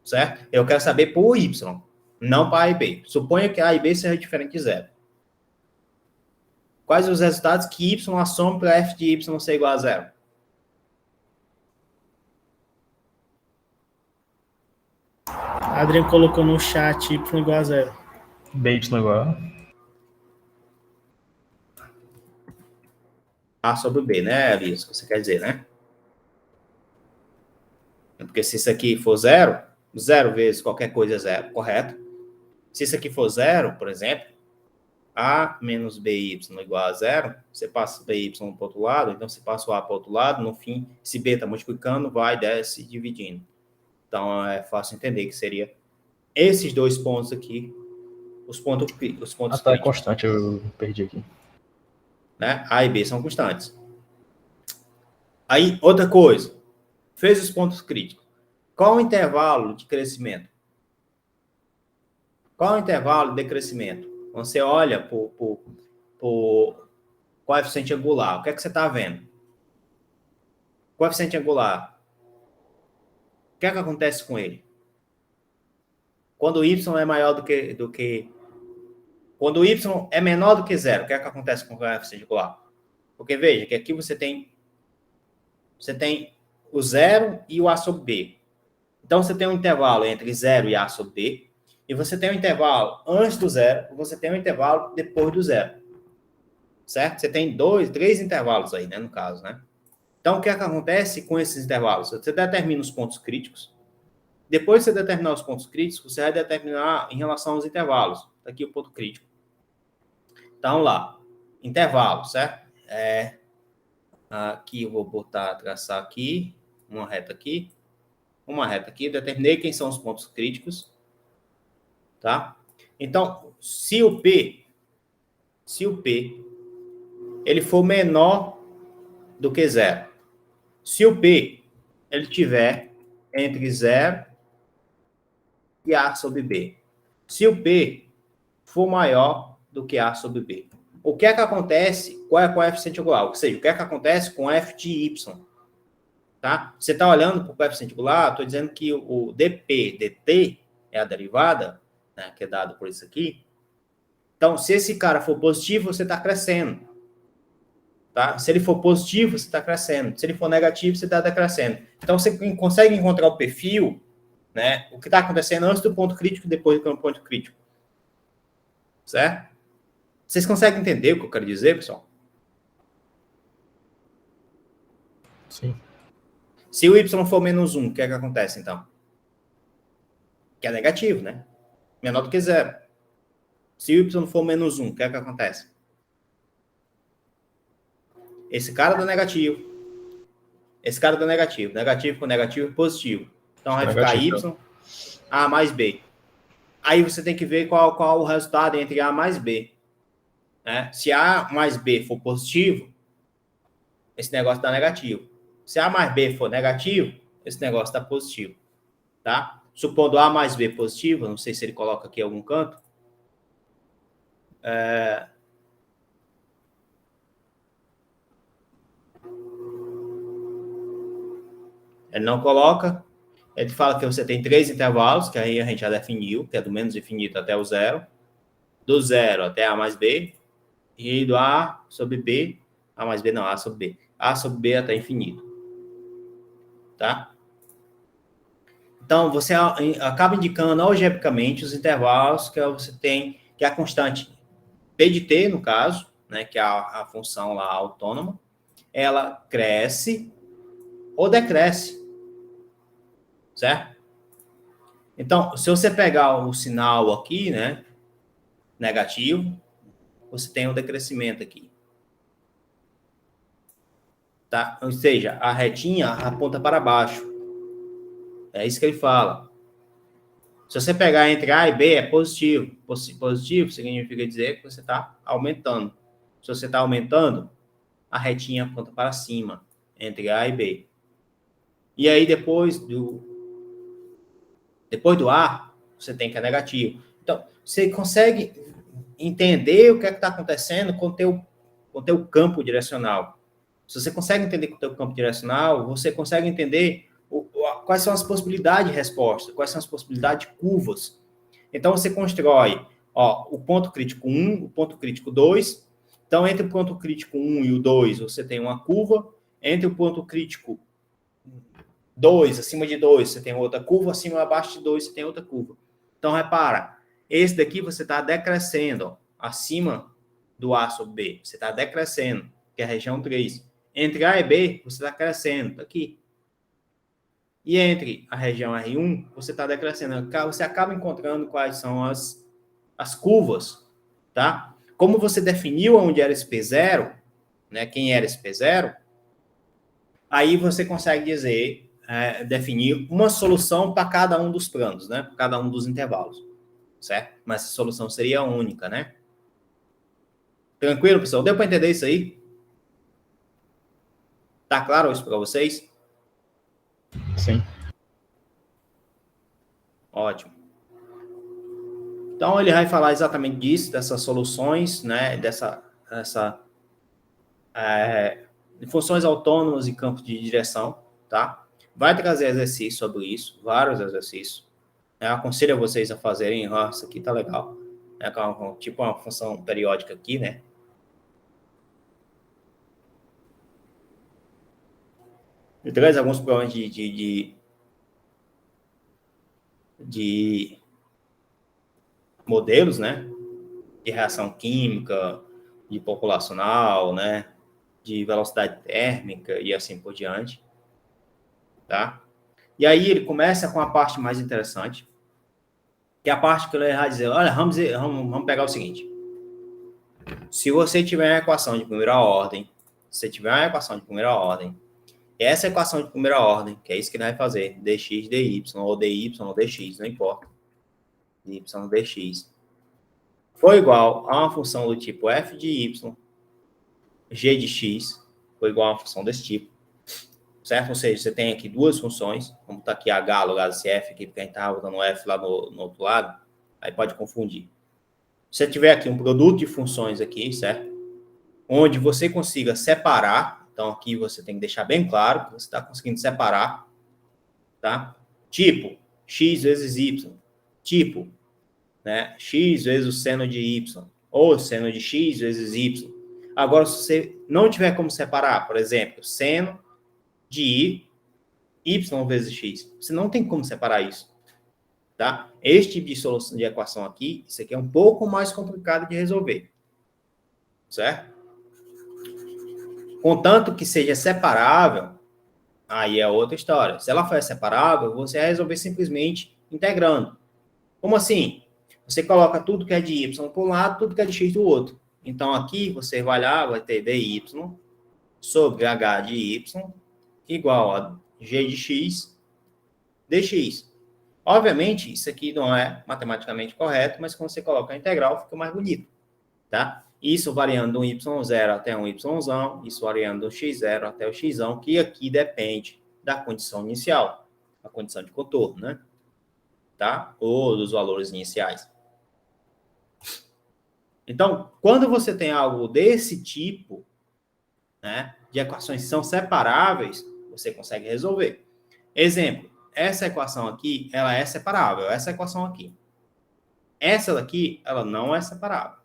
Certo? Eu quero saber por y, não para a e b. Suponha que a e b seja diferente de zero. Quais os resultados que y assome para f de y ser igual a zero? A Adriano colocou no chat y igual a zero. BY igual. A sobre b, né, Elias? Você quer dizer, né? Porque se isso aqui for zero, zero vezes qualquer coisa é zero, correto? Se isso aqui for zero, por exemplo, a menos by igual a zero, você passa by para o outro lado, então você passa o a para o outro lado, no fim, se b está multiplicando, vai, desce, dividindo. Então, é fácil entender que seria esses dois pontos aqui, os pontos críticos. É constante, eu perdi aqui. Né? A e B são constantes. Aí, outra coisa. Fez os pontos críticos. Qual o intervalo de crescimento? Qual o intervalo de crescimento? Quando você olha para o coeficiente angular, o que é que você está vendo? Coeficiente angular. O que é que acontece com ele? Quando o y é maior do que quando o y é menor do que zero, o que é que acontece com o coeficiente angular? Porque veja que aqui você tem o zero e o a sobre b. Então você tem um intervalo entre zero e a sobre b, e você tem um intervalo antes do zero, e você tem um intervalo depois do zero. Certo? Você tem três intervalos aí, né, no caso, né? Então o que é que acontece com esses intervalos? Você determina os pontos críticos. Depois de você determinar os pontos críticos, você vai determinar em relação aos intervalos. Aqui o ponto crítico. Então, lá, intervalo, certo? Aqui eu vou traçar aqui, uma reta aqui, determinei quem são os pontos críticos, tá? Então, se o P, ele for menor do que zero, se o P, ele tiver entre zero e A sobre B, se o P for maior do que A sobre B, o que é que acontece? Qual é o coeficiente angular? Ou seja, o que é que acontece com f de y? Tá? Você está olhando para o coeficiente angular, estou dizendo que o dp, dt é a derivada, né, que é dado por isso aqui. Então, se esse cara for positivo, você está crescendo. Tá? Se ele for positivo, você está crescendo. Se ele for negativo, você está decrescendo. Então, você consegue encontrar o perfil, né, o que está acontecendo antes do ponto crítico e depois do ponto crítico. Certo? Vocês conseguem entender o que eu quero dizer, pessoal? Sim. Se o y for menos 1, o que é que acontece, então? Que é negativo, né? Menor do que zero. Se o y for menos 1, o que é que acontece? Esse cara dá negativo. Esse cara dá negativo. Negativo com negativo é positivo. Então, vai ficar y, a mais b. Aí você tem que ver qual o resultado entre a mais b. Né? Se A mais B for positivo, esse negócio está negativo. Se A mais B for negativo, esse negócio está positivo. Tá? Supondo A mais B positivo, não sei se ele coloca aqui em algum canto. Ele não coloca. Ele fala que você tem 3 intervalos, que aí a gente já definiu, que é do menos infinito até o zero. Do zero até A mais B. E do A sobre B, A mais B não, A sobre B. A sobre B até infinito. Tá? Então, você acaba indicando algebricamente os intervalos que você tem, que é a constante P de T, no caso, né, que é a função lá autônoma, ela cresce ou decresce. Certo? Então, se você pegar o sinal aqui, né, negativo, você tem um decrescimento aqui. tá? Ou seja, a retinha aponta para baixo. É isso que ele fala. Se você pegar entre A e B, é positivo. Positivo significa dizer que você está aumentando. Se você está aumentando, a retinha aponta para cima, entre A e B. E aí, depois do A, você tem que é negativo. Então, você consegue entender o que é que está acontecendo com o teu campo direcional. Se você consegue entender com o teu campo direcional, você consegue entender quais são as possibilidades de resposta, quais são as possibilidades de curvas. Então, você constrói o ponto crítico 1, o ponto crítico 2. Então, entre o ponto crítico 1 e o 2, você tem uma curva. Entre o ponto crítico 2, acima de 2, você tem outra curva. Acima e abaixo de 2, você tem outra curva. Então, repara, esse daqui você está decrescendo, acima do A sobre B. Você está decrescendo, que é a região 3. Entre A e B, você está crescendo, aqui. E entre a região R1, você está decrescendo. Você acaba encontrando quais são as curvas, tá? Como você definiu onde era esse P0, né, quem era esse P0, aí você consegue dizer, definir uma solução para cada um dos planos, né? Para cada um dos intervalos, certo? Mas essa solução seria única, né? Tranquilo, pessoal? Deu para entender isso aí? Tá claro isso para vocês? Sim. Ótimo. Então, ele vai falar exatamente disso, dessas soluções, né? De funções autônomas e campos de direção, tá? Vai trazer exercícios sobre isso, vários exercícios. Eu aconselho a vocês a fazerem, isso aqui tá legal. Tipo uma função periódica aqui, né? Ele traz alguns problemas de modelos, né? De reação química, de populacional, né? De velocidade térmica e assim por diante, tá? E aí ele começa com a parte mais interessante, que é a parte que ele vai dizer, olha, vamos pegar o seguinte. Se você tiver uma equação de primeira ordem, essa equação de primeira ordem, que é isso que ele vai fazer, dx, dy, ou dy, ou dx, não importa, dy, dx, foi igual a uma função do tipo f de y, g de x, foi igual a uma função desse tipo, certo? Ou seja, você tem aqui duas funções, como está aqui h lugar desse f aqui, porque a gente estava botando o f lá no outro lado, aí pode confundir. Se você tiver aqui um produto de funções aqui, certo? Onde você consiga separar, então aqui você tem que deixar bem claro que você está conseguindo separar, tá? Tipo, x vezes y, tipo, né? X vezes o seno de y, ou seno de x vezes y. Agora, se você não tiver como separar, por exemplo, seno de y vezes x, você não tem como separar isso, tá? Este tipo de solução de equação aqui, isso aqui é um pouco mais complicado de resolver, certo? Contanto que seja separável, aí é outra história. Se ela for separável, você vai resolver simplesmente integrando. Como assim? Você coloca tudo que é de y para um lado, tudo que é de x do outro. Então, aqui você vai lá, vai ter dy sobre h de y igual a g de x dx. Obviamente, isso aqui não é matematicamente correto, mas quando você coloca a integral, fica mais bonito, tá? Isso variando do y0 até um y, isso variando do x0 até o x, que aqui depende da condição inicial, a condição de contorno, né? Tá? Ou dos valores iniciais. Então, quando você tem algo desse tipo, né, de equações que são separáveis, você consegue resolver. Exemplo, essa equação aqui, ela é separável, essa equação aqui. Essa daqui, ela não é separável.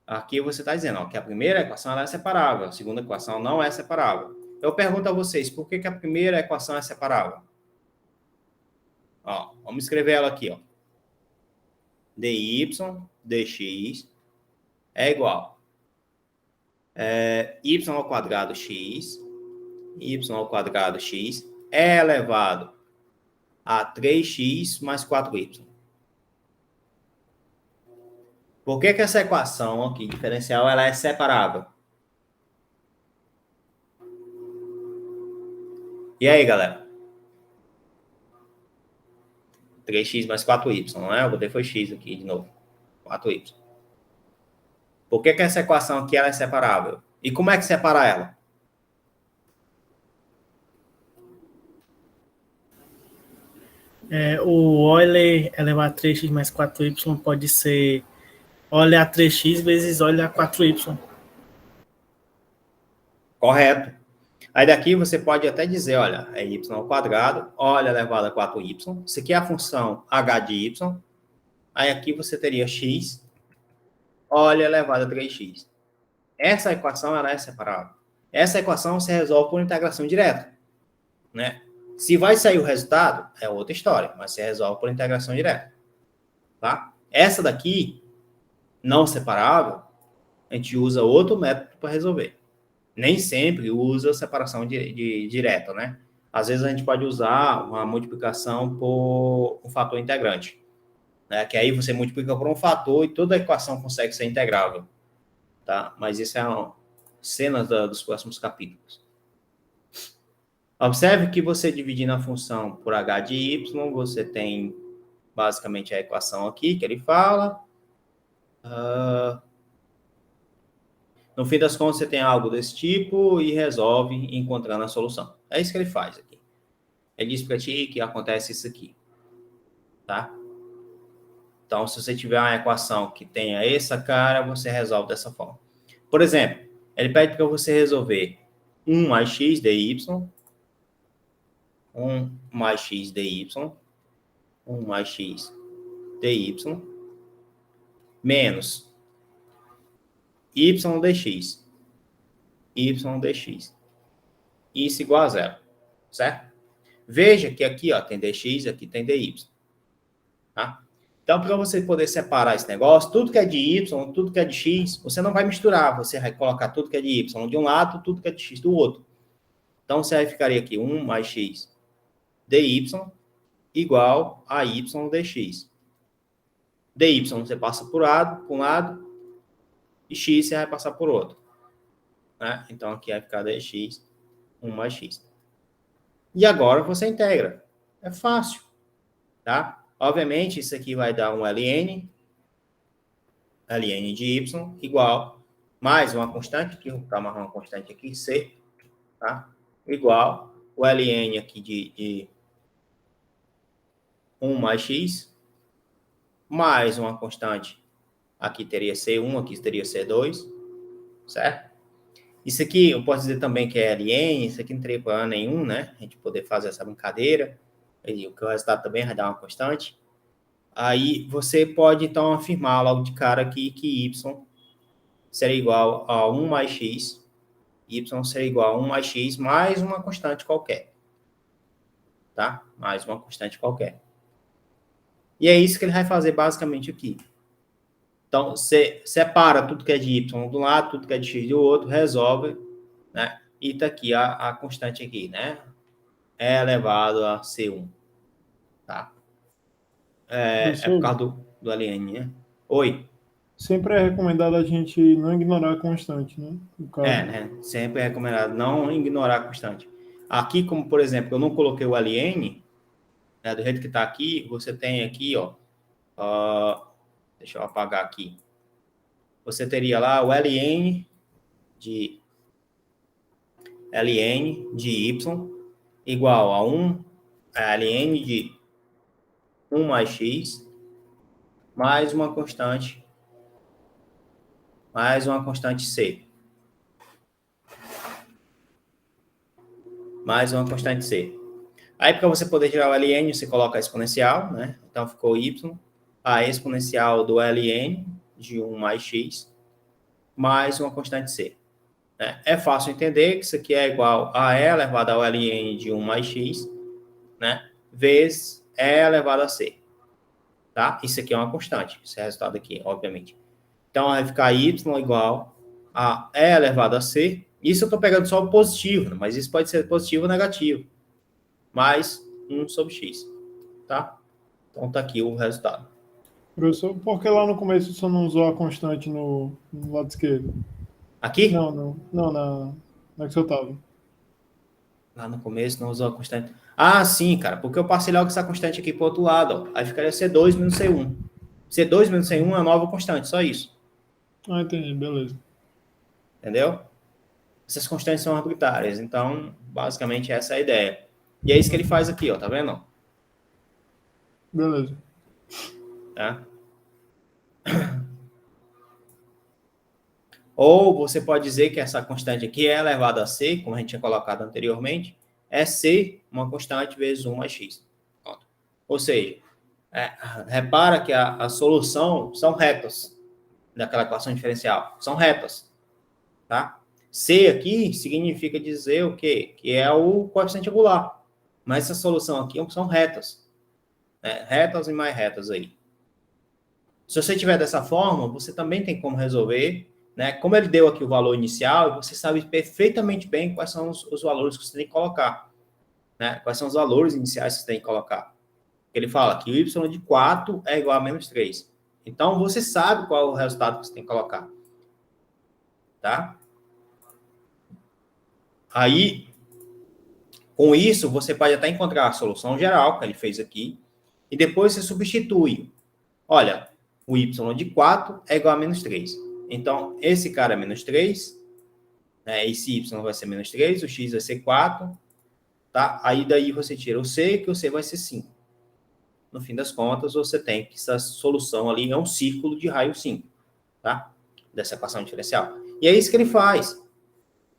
Aqui você está dizendo que a primeira equação ela é separável, a segunda equação não é separável. Eu pergunto a vocês, por que a primeira equação é separável? Vamos escrever ela aqui. dy dx é igual y ao quadrado x é elevado a 3x mais 4y. Por que essa equação aqui, diferencial, ela é separável? E aí, galera? 3x mais 4y, não é? Eu botei foi x aqui de novo. 4y. Por que essa equação aqui ela é separável? E como é que separa ela? O Euler elevado a 3x mais 4y pode ser Euler a 3x vezes Euler a 4y. Correto. Aí daqui você pode até dizer, olha, é y ao quadrado, olha elevado a 4y. Isso aqui é a função h de y. Aí aqui você teria x, olha elevado a 3x. Essa equação ela é separável. Essa equação se resolve por integração direta, né? Se vai sair o resultado, é outra história, mas se resolve por integração direta, tá? Essa daqui, não separável, a gente usa outro método para resolver. Nem sempre usa separação direta, né? Às vezes a gente pode usar uma multiplicação por um fator integrante, né? Que aí você multiplica por um fator e toda a equação consegue ser integrável, tá? Mas isso é uma cena dos próximos capítulos. Observe que você dividindo a função por h de y, você tem basicamente a equação aqui que ele fala. No fim das contas, você tem algo desse tipo e resolve encontrando a solução. É isso que ele faz aqui. Ele diz para ti que acontece isso aqui, tá? Então, se você tiver uma equação que tenha essa cara, você resolve dessa forma. Por exemplo, ele pede para você resolver 1 mais x dy, 1 mais x dy, 1 mais x dy, menos y dx, y dx. Isso igual a zero, certo? Veja que aqui ó, tem dx, aqui tem dy. Tá? Então, para você poder separar esse negócio, tudo que é de y, tudo que é de x, você não vai misturar. Você vai colocar tudo que é de y de um lado, tudo que é de x do outro. Então, você vai ficaria aqui 1 mais x dy igual a y dx. dy você passa por um lado, e x você vai passar por outro. Né? Então, aqui vai ficar dx, 1 mais x. E agora você integra. É fácil. Tá? Obviamente, isso aqui vai dar um ln de y igual, mais uma constante, que eu vou amarrar uma constante aqui, c, tá? Igual o ln aqui de 1 mais x, mais uma constante, aqui teria C1, aqui teria C2, certo? Isso aqui, eu posso dizer também que é ln, isso aqui não teria problema nenhum, né? A gente poder fazer essa brincadeira, e o resultado também vai dar uma constante. Aí você pode, então, afirmar logo de cara aqui que y será igual a 1 mais x, y será igual a 1 mais x mais uma constante qualquer. Tá? Mais uma constante qualquer. E é isso que ele vai fazer basicamente aqui. Então, você separa tudo que é de y de um lado, tudo que é de x do outro, resolve, né? E tá aqui a constante aqui, né? E elevado a C1. Tá? É por causa do ln, né? Oi. Sempre é recomendado a gente não ignorar a constante, né? Né? Sempre é recomendado não ignorar a constante. Aqui, como por exemplo, eu não coloquei o ln, né, do jeito que está aqui, você tem aqui, ó, deixa eu apagar aqui. Você teria lá o ln de y igual a 1, ln de 1 mais x, mais uma constante c. Mais uma constante c. Aí, para você poder tirar o ln, você coloca a exponencial, né? Então, ficou y, a exponencial do ln de 1 mais x, mais uma constante c. Né? É fácil entender que isso aqui é igual a e elevado ao ln de 1 mais x, né? Vezes e elevado a c. Tá? Isso aqui é uma constante, esse resultado aqui, obviamente. Então, vai ficar y igual a e elevado a c. Isso eu estou pegando só o positivo, mas isso pode ser positivo ou negativo. Mais 1 sobre x. Tá? Então, tá aqui o resultado. Professor, por que lá no começo você não usou a constante no lado esquerdo? Aqui? Não, na que você estava. Lá no começo não usou a constante. Ah, sim, cara, porque eu passei logo essa constante aqui para o outro lado, ó. Aí ficaria C2 menos C1. C2 menos C1 é a nova constante, só isso. Ah, entendi, beleza. Entendeu? Essas constantes são arbitrárias, então, basicamente, essa é a ideia. E é isso que ele faz aqui, ó, tá vendo? Beleza. Tá? Ou você pode dizer que essa constante aqui é elevada a C, como a gente tinha colocado anteriormente, é C, uma constante vezes 1 mais X. Pronto. Ou seja, repara que a solução são retas daquela equação diferencial. São retas. Tá? C aqui significa dizer o quê? Que é o coeficiente angular. Mas essa solução aqui são retas. Né? Retas e mais retas aí. Se você tiver dessa forma, você também tem como resolver, né? Como ele deu aqui o valor inicial, você sabe perfeitamente bem quais são os valores que você tem que colocar. Né? Quais são os valores iniciais que você tem que colocar. Ele fala que o y de 4 é igual a menos 3. Então, você sabe qual é o resultado que você tem que colocar. Tá? Aí, com isso, você pode até encontrar a solução geral que ele fez aqui, e depois você substitui. Olha, o y de 4 é igual a menos 3. Então, esse cara é menos 3, né? Esse y vai ser menos 3, o x vai ser 4, tá? Aí daí você tira o c, que o c vai ser 5. No fim das contas, você tem que essa solução ali é um círculo de raio 5, tá? Dessa equação diferencial. E é isso que ele faz,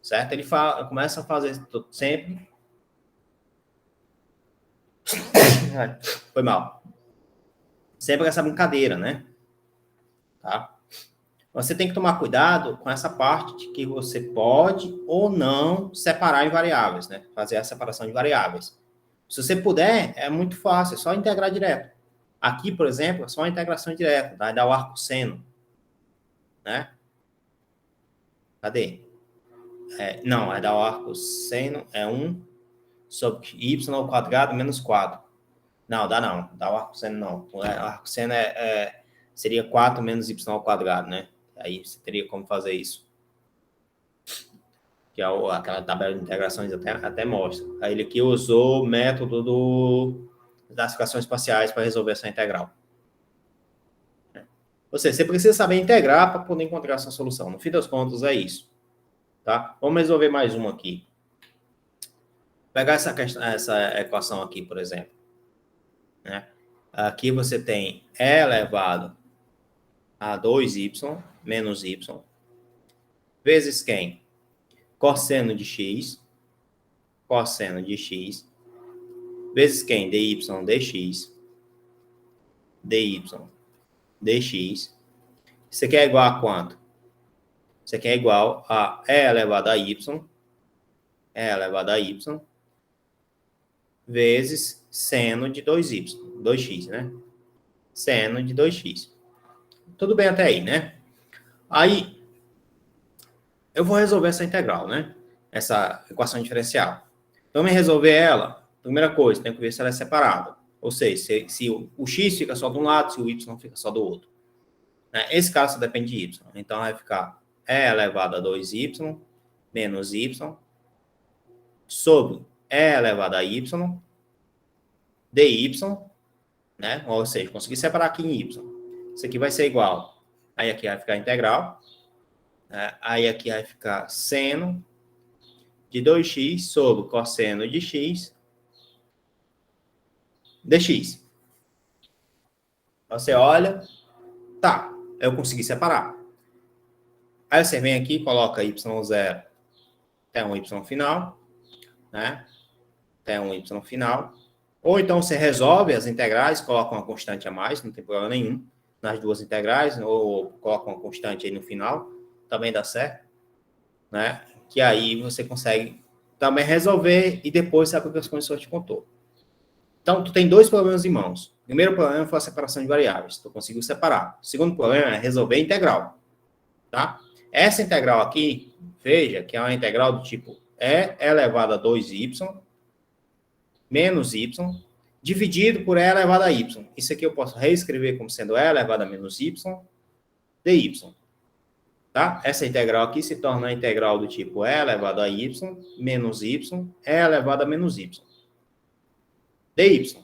certo? Ele começa a fazer sempre. Foi mal. Sempre essa brincadeira, né? Tá? Você tem que tomar cuidado com essa parte de que você pode ou não separar em variáveis, né? Fazer a separação de variáveis. Se você puder, é muito fácil, é só integrar direto. Aqui, por exemplo, é só a integração direta, vai dar o arco seno, né? Cadê? Não, vai dar o arco seno, é 1 sobre y ao quadrado menos 4. Não, dá não. Dá o arco seno não. O arco seno seria 4 menos y ao quadrado, né? Aí você teria como fazer isso. Que é aquela tabela de integrações até mostra. Aí ele aqui usou o método das frações parciais para resolver essa integral. Ou seja, você precisa saber integrar para poder encontrar essa solução. No fim das contas, é isso. Tá? Vamos resolver mais uma aqui. Pegar essa equação aqui, por exemplo. Né? Aqui você tem E elevado a 2y menos y vezes quem? Cosseno de x vezes quem? dy dx dy dx. Isso aqui é igual a quanto? Isso aqui é igual a E elevado a y vezes seno de 2x, né? Seno de 2x. Tudo bem até aí, né? Aí, eu vou resolver essa integral, né? Essa equação diferencial. Então, me resolver ela, primeira coisa, tem que ver se ela é separada. Ou seja, se o x fica só de um lado, se o y fica só do outro. Esse caso só depende de y. Então, vai ficar E elevado a 2y menos y sobre E elevado a y dy, né? Ou seja, consegui separar aqui em y. Isso aqui vai ser igual. Aí aqui vai ficar integral. Né? Aí aqui vai ficar seno de 2x sobre cosseno de x dx. Você olha, tá, eu consegui separar. Aí você vem aqui, coloca y0 até um y final, né? Até um y final. Ou então você resolve as integrais, coloca uma constante a mais, não tem problema nenhum, nas duas integrais, ou coloca uma constante aí no final, também dá certo, né? Que aí você consegue também resolver e depois você aplica as condições de contorno. Então, tu tem dois problemas em mãos. O primeiro problema foi a separação de variáveis. Tu conseguiu separar. O segundo problema é resolver a integral. Tá? Essa integral aqui, veja que é uma integral do tipo E elevado a 2y menos y dividido por E elevado a y. Isso aqui eu posso reescrever como sendo E elevado a menos y dy. Tá? Essa integral aqui se torna a integral do tipo e elevado a y menos y e elevado a menos y. dy.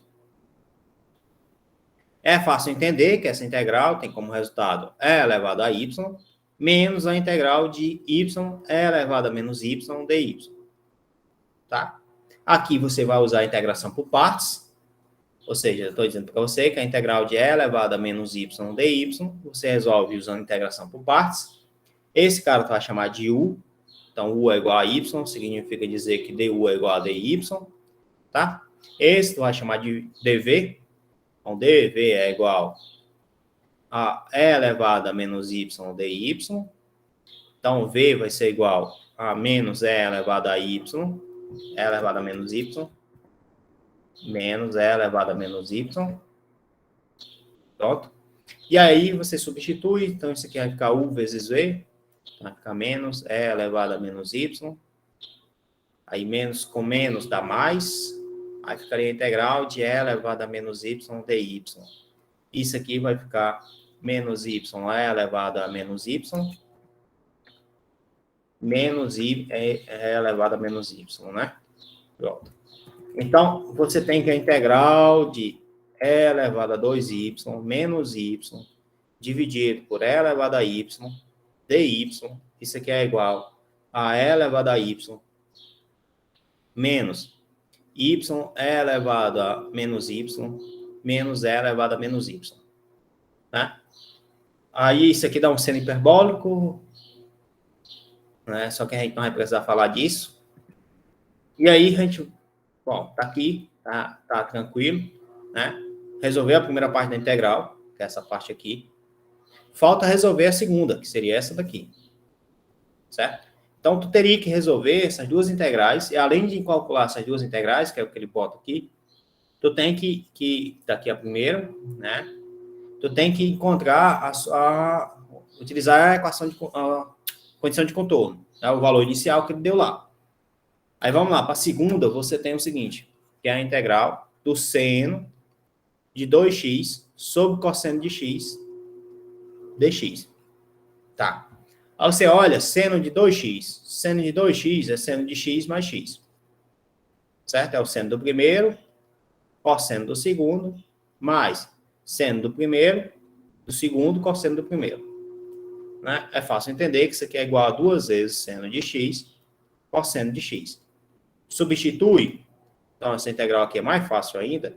É fácil entender que essa integral tem como resultado e elevado a y menos a integral de y e elevado a menos y dy. Tá? Aqui você vai usar a integração por partes, ou seja, eu estou dizendo para você que a integral de e elevado a menos y dy, você resolve usando a integração por partes. Esse cara tu vai chamar de u, então u é igual a y, significa dizer que du é igual a dy, tá? Esse tu vai chamar de dv, então dv é igual a e elevado a menos y dy, então v vai ser igual a menos e elevado a y, e elevado a menos y, menos e elevado a menos y, pronto. E aí você substitui, então isso aqui vai ficar u vezes v, vai ficar menos e elevado a menos y, aí menos com menos dá mais, aí ficaria a integral de e elevado a menos y dy. Isso aqui vai ficar menos y e elevado a menos y, menos i é elevado a menos y, né? Pronto. Então, você tem que a integral de e elevado a 2y menos y dividido por e elevado a y dy, isso aqui é igual a e elevado a y menos y e elevado a menos y menos e elevado a menos y, né? Aí isso aqui dá um seno hiperbólico, né? Só que a gente não vai precisar falar disso. E aí a gente, bom, tá aqui, tá tranquilo, né? Resolver a primeira parte da integral, que é essa parte aqui. Falta resolver a segunda, que seria essa daqui. Certo? Então, tu teria que resolver essas duas integrais, e além de calcular essas duas integrais, que é o que ele bota aqui, tu tem que daqui a primeira, né? Tu tem que encontrar utilizar a equação de condição de contorno, tá? O valor inicial que ele deu lá. Aí vamos lá, para a segunda, você tem o seguinte, que é a integral do seno de 2x sobre cosseno de x dx. Tá. Aí você olha, seno de 2x. Seno de 2x é seno de x mais x. Certo? É o seno do primeiro, cosseno do segundo, mais seno do primeiro, do segundo, cosseno do primeiro. Né? É fácil entender que isso aqui é igual a 2 vezes seno de x, cosseno de x. Substitui, então essa integral aqui é mais fácil ainda,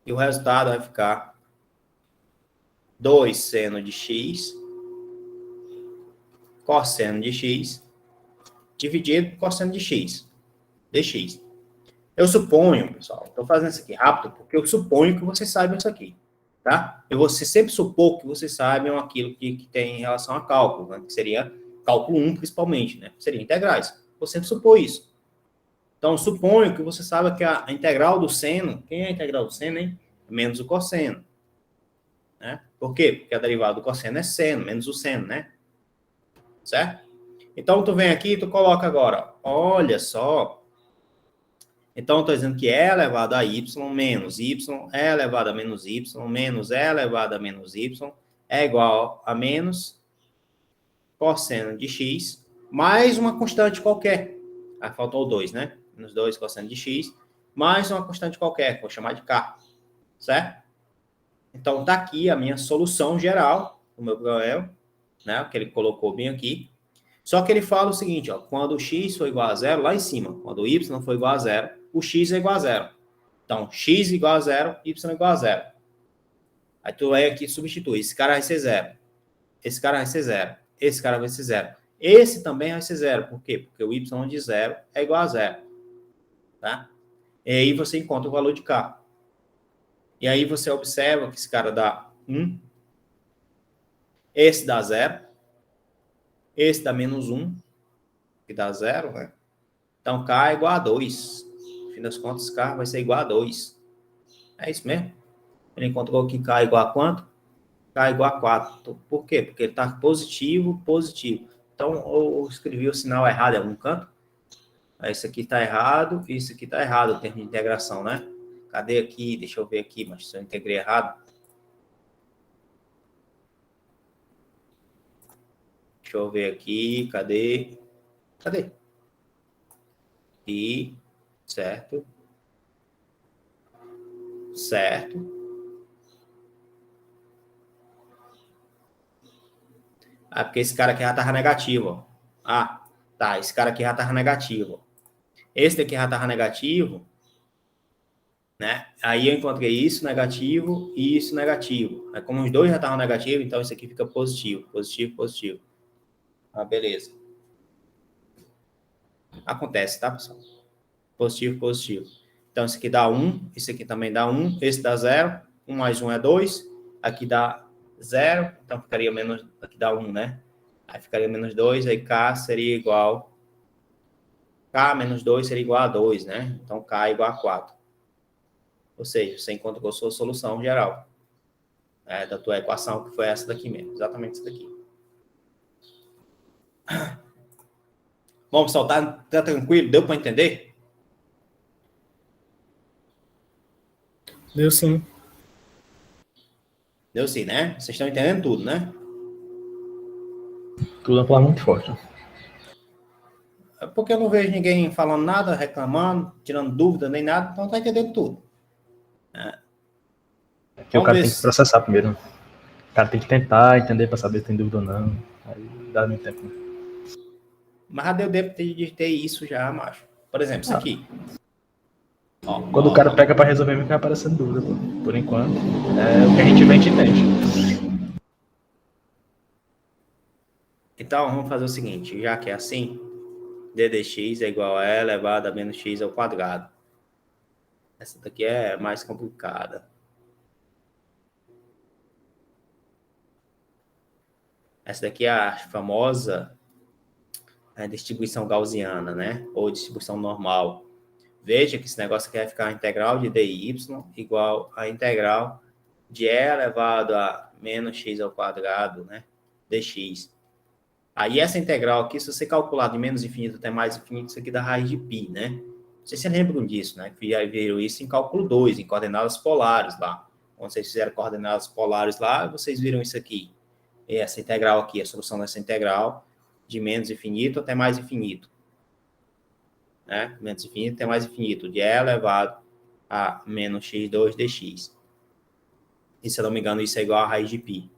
e o resultado vai ficar 2 seno de x, cosseno de x, dividido por cosseno de x, dx. Eu suponho, pessoal, estou fazendo isso aqui rápido, porque eu suponho que vocês saibam isso aqui, tá? Eu vou sempre supor que vocês saibam aquilo que tem em relação a cálculo, né? Que seria cálculo 1, principalmente, né? Seria integrais. Vou sempre supor isso. Então, suponho que você saiba que a integral do seno, quem é a integral do seno, hein? Menos o cosseno. Né? Por quê? Porque a derivada do cosseno é seno, menos o seno, né? Certo? Então, tu vem aqui e tu coloca agora, olha só. Então, eu estou dizendo que e elevado a y menos y, e elevado a menos y, menos e elevado a menos y, é igual a menos cosseno de x, mais uma constante qualquer. Aí faltou 2, né? Menos 2 cosseno de x, mais uma constante qualquer, vou chamar de k. Certo? Então, tá aqui a minha solução geral do meu problema, né? Que ele colocou bem aqui. Só que ele fala o seguinte, ó, quando o x for igual a zero, lá em cima, quando o y for igual a zero, o x é igual a zero. Então, x igual a zero, y igual a zero. Aí tu vai aqui e substitui. Esse cara vai ser zero. Esse cara vai ser zero. Esse cara vai ser zero. Esse também vai ser zero. Por quê? Porque o y de zero é igual a zero. Tá? E aí você encontra o valor de k. E aí você observa que esse cara dá 1. Esse dá 0. Esse dá menos 1. Que dá 0, né? Então, k é igual a 2. No fim das contas, k vai ser igual a 2. É isso mesmo? Ele encontrou que k é igual a quanto? K é igual a 4. Por quê? Porque ele está positivo, positivo. Então, eu escrevi o sinal errado em algum canto. Isso aqui está errado, isso aqui está errado, o termo de integração, né? Cadê aqui? Deixa eu ver aqui, mas se eu integrei errado. Deixa eu ver aqui. Cadê? E, certo. Ah, porque esse cara aqui já estava negativo. Ó. Ah, tá. Esse cara aqui já estava negativo. Esse daqui já estava negativo, né? Aí eu encontrei isso negativo e isso negativo. Aí, como os dois já estavam negativos, então isso aqui fica positivo. Positivo. Ah, beleza. Acontece, tá, pessoal? Positivo. Então, isso aqui dá 1, isso aqui também dá 1, esse dá 0, 1 mais 1 é 2, aqui dá 0, então ficaria menos, aqui dá 1, né? Aí ficaria menos 2, aí K seria igual, K menos 2 seria igual a 2, né? Então, K é igual a 4. Ou seja, você encontra a sua solução geral da tua equação, que foi essa daqui mesmo, exatamente essa daqui. Bom, pessoal, tá tranquilo? Deu para entender? Deu sim. Deu sim, né? Vocês estão entendendo tudo, né? Tudo é uma palavra muito forte. É porque eu não vejo ninguém falando nada, reclamando, tirando dúvida, nem nada, então tá entendendo tudo. Porque o cara tem que processar primeiro. O cara tem que tentar entender para saber se tem dúvida ou não. Aí dá muito tempo. Mas já deu tempo de ter isso já, macho. Por exemplo, isso aqui. Quando o cara pega para resolver, vai aparecendo dúvida. Por enquanto, é o que a gente vê, a gente entende. Então, vamos fazer o seguinte, já que é assim, d de x é igual a e elevado a menos x ao quadrado. Essa daqui é mais complicada. Essa daqui é a famosa distribuição gaussiana, né? Ou distribuição normal. Veja que esse negócio aqui vai ficar a integral de dy igual a integral de e elevado a menos x ao quadrado, né? Dx. Aí essa integral aqui, se você calcular de menos infinito até mais infinito, isso aqui dá raiz de π, né? Não sei se vocês lembram disso, né? Que já viram isso em cálculo 2, em coordenadas polares lá. Quando vocês fizeram coordenadas polares lá, vocês viram isso aqui. E essa integral aqui, a solução dessa integral de menos infinito até mais infinito. Né? Menos infinito até mais infinito. De e elevado a menos x2 dx. E se eu não me engano, isso é igual a raiz de π.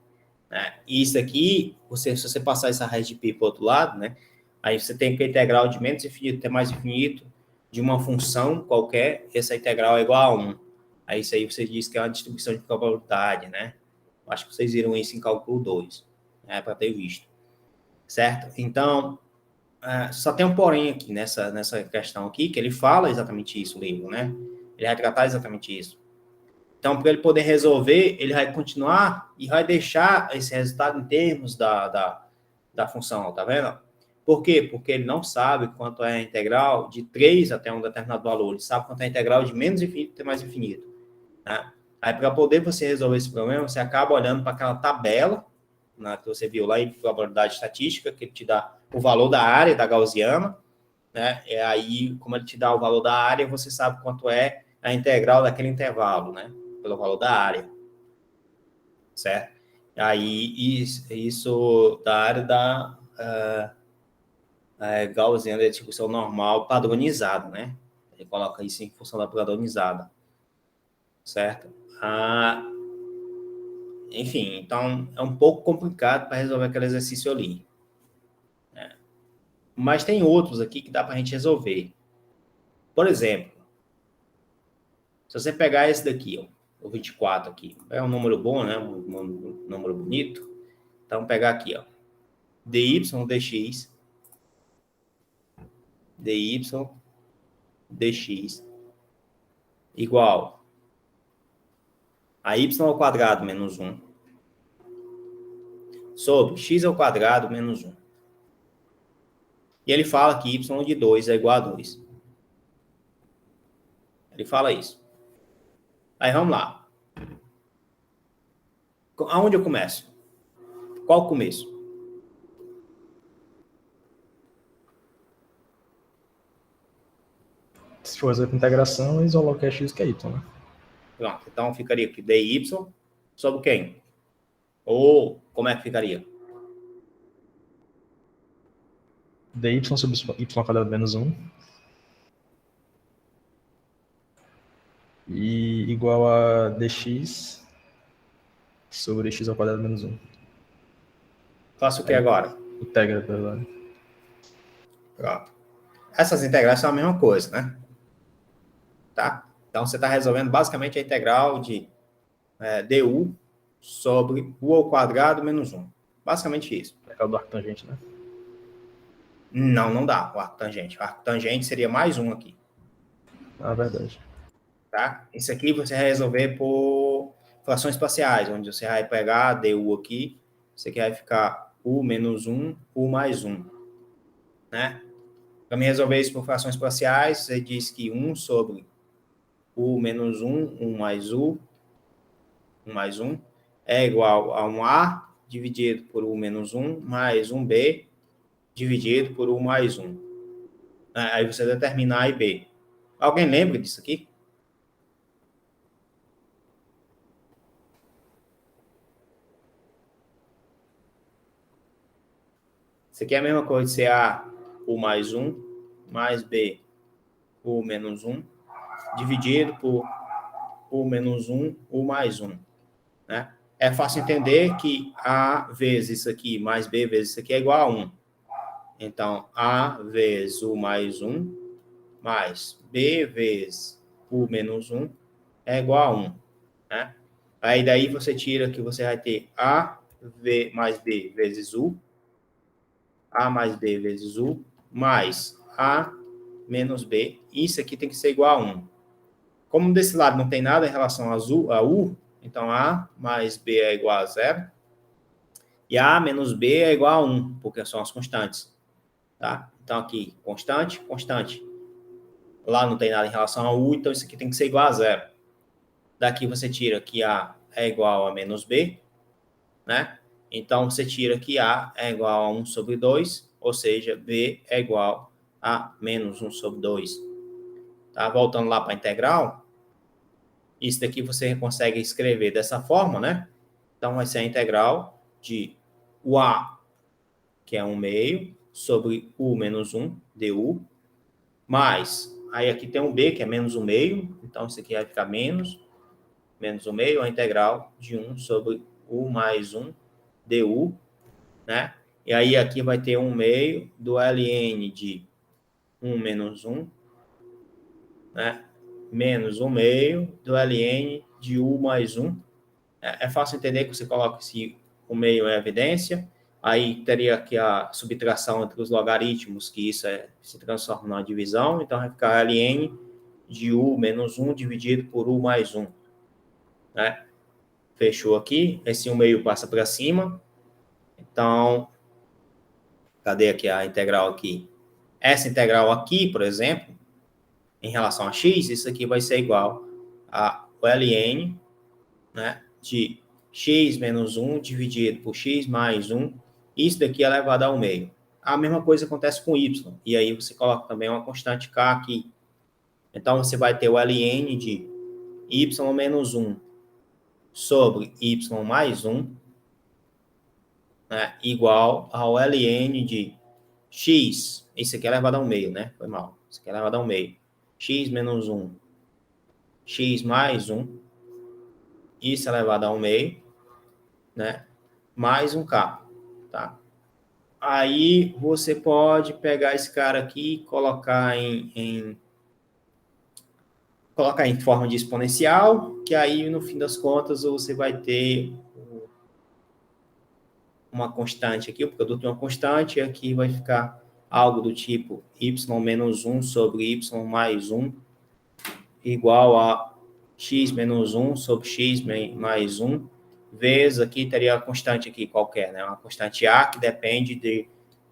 Né? E isso aqui, se você passar essa raiz de π para o outro lado, né? Aí você tem que a integral de menos infinito até mais infinito de uma função qualquer, essa integral é igual a 1. Aí isso aí você diz que é uma distribuição de probabilidade, né? Acho que vocês viram isso em cálculo 2, né? Para ter visto. Certo? Então, só tem um porém aqui nessa questão aqui, que ele fala exatamente isso, o livro, né? Ele vai tratar exatamente isso. Então, para ele poder resolver, ele vai continuar e vai deixar esse resultado em termos da função, tá vendo? Por quê? Porque ele não sabe quanto é a integral de 3 até um determinado valor. Ele sabe quanto é a integral de menos infinito até mais infinito. Né? Aí, para poder você resolver esse problema, você acaba olhando para aquela tabela, né, que você viu lá em probabilidade estatística, que ele te dá o valor da área da gaussiana. Né? E aí, como ele te dá o valor da área, você sabe quanto é a integral daquele intervalo, né? Pelo valor da área. Certo? Aí, isso da área da gaussiana da distribuição normal padronizada, né? Ele coloca isso em função da padronizada. Certo? Enfim, então é um pouco complicado para resolver aquele exercício ali. Né? Mas tem outros aqui que dá para a gente resolver. Por exemplo, se você pegar esse daqui, ó, o 24 aqui, é um número bom, né? Um número bonito. Então, pegar aqui, ó, dy dx igual a y ao quadrado menos 1 sobre x ao quadrado menos 1. E ele fala que y de 2 é igual a 2. Ele fala isso. Aí, vamos lá. Aonde eu começo? Qual o começo? Se for fazer com integração, isolar o que é x que é y, né? Pronto. Então, ficaria aqui dy sobre quem? Ou como é que ficaria? dy sobre y ao quadrado menos 1 e igual a dx sobre x ao quadrado menos 1. Faço o que agora? Integra agora. Pronto. Essas integrais são a mesma coisa, né? Tá? Então, você está resolvendo basicamente a integral de du sobre u ao quadrado menos 1. Basicamente isso. É o do arco tangente, né? Não dá o arco tangente. O arco tangente seria mais um aqui. Ah, verdade. Tá? Isso aqui você vai resolver por frações parciais, onde você vai pegar du aqui, isso aqui vai ficar u menos 1, u mais 1. Né? Para me resolver isso por frações parciais, você diz que 1 sobre u menos 1, 1 mais 1, é igual a 1a dividido por u menos 1, mais 1b dividido por u mais 1. Aí você determina a e b. Alguém lembra disso aqui? Isso aqui é a mesma coisa de ser a u mais 1, mais b u menos 1, dividido por u menos 1, u mais 1. Né? É fácil entender que a vezes isso aqui mais b vezes isso aqui é igual a 1. Então, a vezes u mais 1, mais b vezes u menos 1 é igual a 1. Né? Aí daí você tira que você vai ter a mais b vezes u, a mais b vezes u, mais a menos b. Isso aqui tem que ser igual a 1. Como desse lado não tem nada em relação a u, então a mais b é igual a 0. E a menos b é igual a 1, porque são as constantes. Tá? Então aqui, constante, constante. Lá não tem nada em relação a u, então isso aqui tem que ser igual a 0. Daqui você tira que a é igual a menos b, né? Então você tira que a é igual a 1 sobre 2, ou seja, b é igual a menos 1 sobre 2. Tá? Voltando lá para a integral, isso daqui você consegue escrever dessa forma, né? Então vai ser a integral de o a, que é 1 meio, sobre u menos 1, du, mais, aí aqui tem um b, que é menos 1 meio, então isso aqui vai ficar menos 1 meio, a integral de 1 sobre u mais 1, du, né? E aí aqui vai ter 1 meio do ln de 1 menos 1, né? Menos 1 meio do ln de u mais 1. É fácil entender que você coloca esse 1 meio em evidência, aí teria aqui a subtração entre os logaritmos, que isso se transforma numa divisão, então vai ficar ln de u menos 1 dividido por u mais 1. Né? Fechou aqui, esse 1 meio passa para cima, então, cadê aqui a integral aqui? Essa integral aqui, por exemplo, em relação a x, isso aqui vai ser igual a ln, né, de x menos 1 dividido por x mais 1, isso daqui é elevado ao meio. A mesma coisa acontece com y, e aí você coloca também uma constante k aqui. Então, você vai ter o ln de y menos 1 sobre y mais 1, né, igual ao ln de x, isso aqui é elevado ao meio, né? Foi mal. Isso aqui é elevado ao meio. X menos 1, x mais 1, isso é elevado ao meio, né? Mais um k, tá? Aí você pode pegar esse cara aqui e colocar colocar em forma de exponencial, que aí no fim das contas você vai ter uma constante aqui, o produto de uma constante, e aqui vai ficar algo do tipo y menos 1 sobre y mais 1 igual a x menos 1 sobre x mais 1, vezes aqui teria a constante aqui qualquer, né? Uma constante a que depende de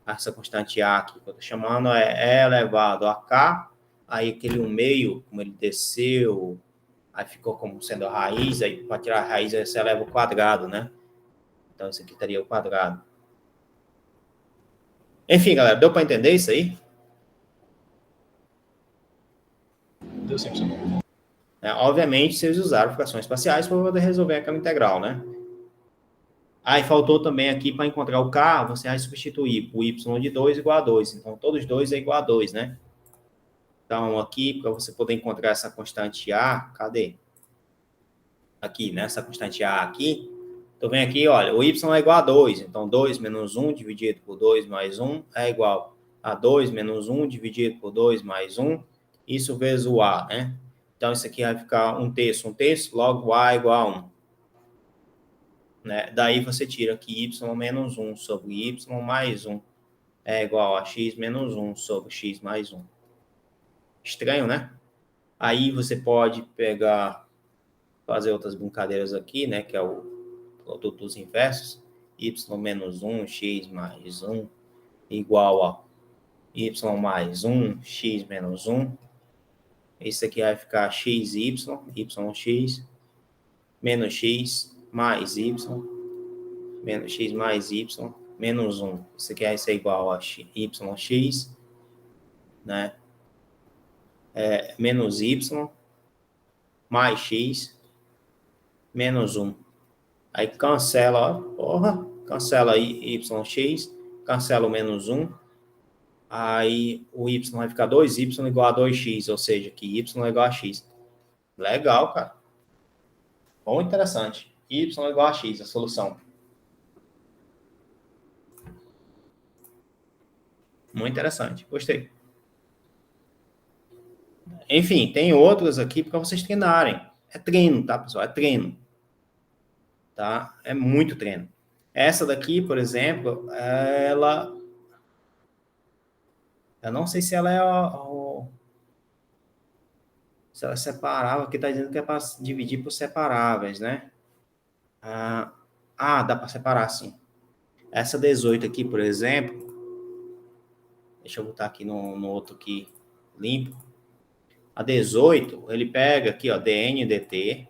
essa constante a aqui que eu estou chamando é elevado a k, aí aquele 1 meio, como ele desceu, aí ficou como sendo a raiz, aí para tirar a raiz você eleva o quadrado, né? Então isso aqui teria o quadrado. Enfim, galera, deu para entender isso aí? Deu sim. Obviamente, vocês usaram frações parciais para poder resolver aquela integral, né? Aí faltou também aqui para encontrar o K, você vai substituir por y de 2 igual a 2. Então, todos 2 é igual a 2, né? Então, aqui, para você poder encontrar essa constante A, cadê? Aqui, né? Essa constante A aqui. Então, vem aqui, olha, o y é igual a 2. Então, 2 menos 1 dividido por 2 mais 1 é igual a 2 menos 1 dividido por 2 mais 1. Isso vezes o A, né? Então, isso aqui vai ficar 1/3, logo A é igual a 1. Né? Daí você tira aqui y menos 1 sobre y mais 1 é igual a x menos 1 sobre x mais 1. Estranho, né? Aí você pode pegar, fazer outras brincadeiras aqui, né? Que é o produto dos inversos. Y menos 1, x mais 1 igual a y mais 1, x menos 1. Isso aqui vai ficar xy, yx, menos x mais y, menos x mais y, menos 1. Isso aqui vai ser igual a yx, né? Menos y, mais x, menos 1. Aí cancela, ó, porra, cancela yx, cancela o menos 1. Aí o y vai ficar 2y igual a 2x, ou seja, que y é igual a x. Legal, cara. Bom, interessante. Y é igual a x, a solução. Muito interessante, gostei. Enfim, tem outras aqui para vocês treinarem. É treino, tá, pessoal? É treino. Tá? É muito treino. Essa daqui, por exemplo, ela... Eu não sei se ela é se ela é separável, aqui está dizendo que é para dividir por separáveis, né? Dá para separar, sim. Essa 18 aqui, por exemplo, deixa eu botar aqui no outro aqui, limpo. A 18, ele pega aqui, ó, dn dt,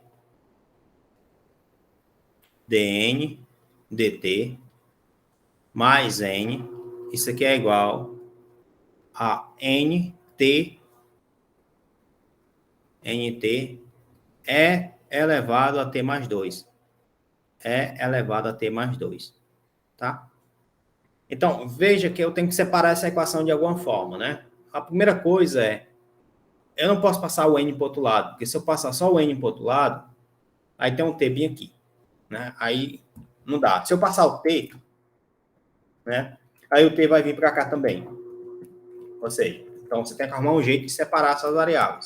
dn dt, mais n, isso aqui é igual a nt é elevado a t mais 2. É elevado a t mais 2, tá? Então, veja que eu tenho que separar essa equação de alguma forma, né? A primeira coisa é, eu não posso passar o n para o outro lado, porque se eu passar só o n para o outro lado, aí tem um t bem aqui, né? Aí não dá. Se eu passar o t, né? Aí o t vai vir para cá também. Ou seja, então você tem que arrumar um jeito de separar essas variáveis.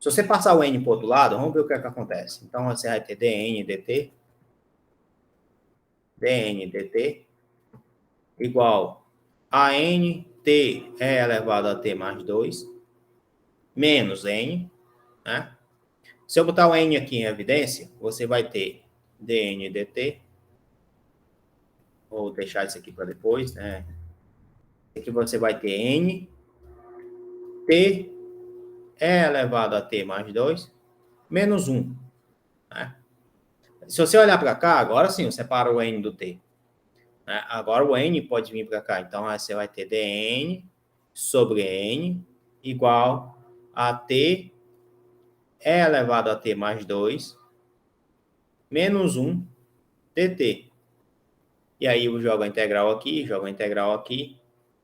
Se você passar o n para o outro lado, vamos ver o que é que acontece. Então, você vai ter dn dt igual a nt é elevado a t mais 2 menos n, né? Se eu botar o n aqui em evidência, você vai ter dn dt, vou deixar isso aqui para depois, né? Aqui você vai ter n, t é elevado a t mais 2, menos 1. Né? Se você olhar para cá, agora sim, eu separo o n do t. Né? Agora o n pode vir para cá. Então, você vai ter dn sobre n igual a t é elevado a t mais 2 menos 1 dt. E aí eu jogo a integral aqui,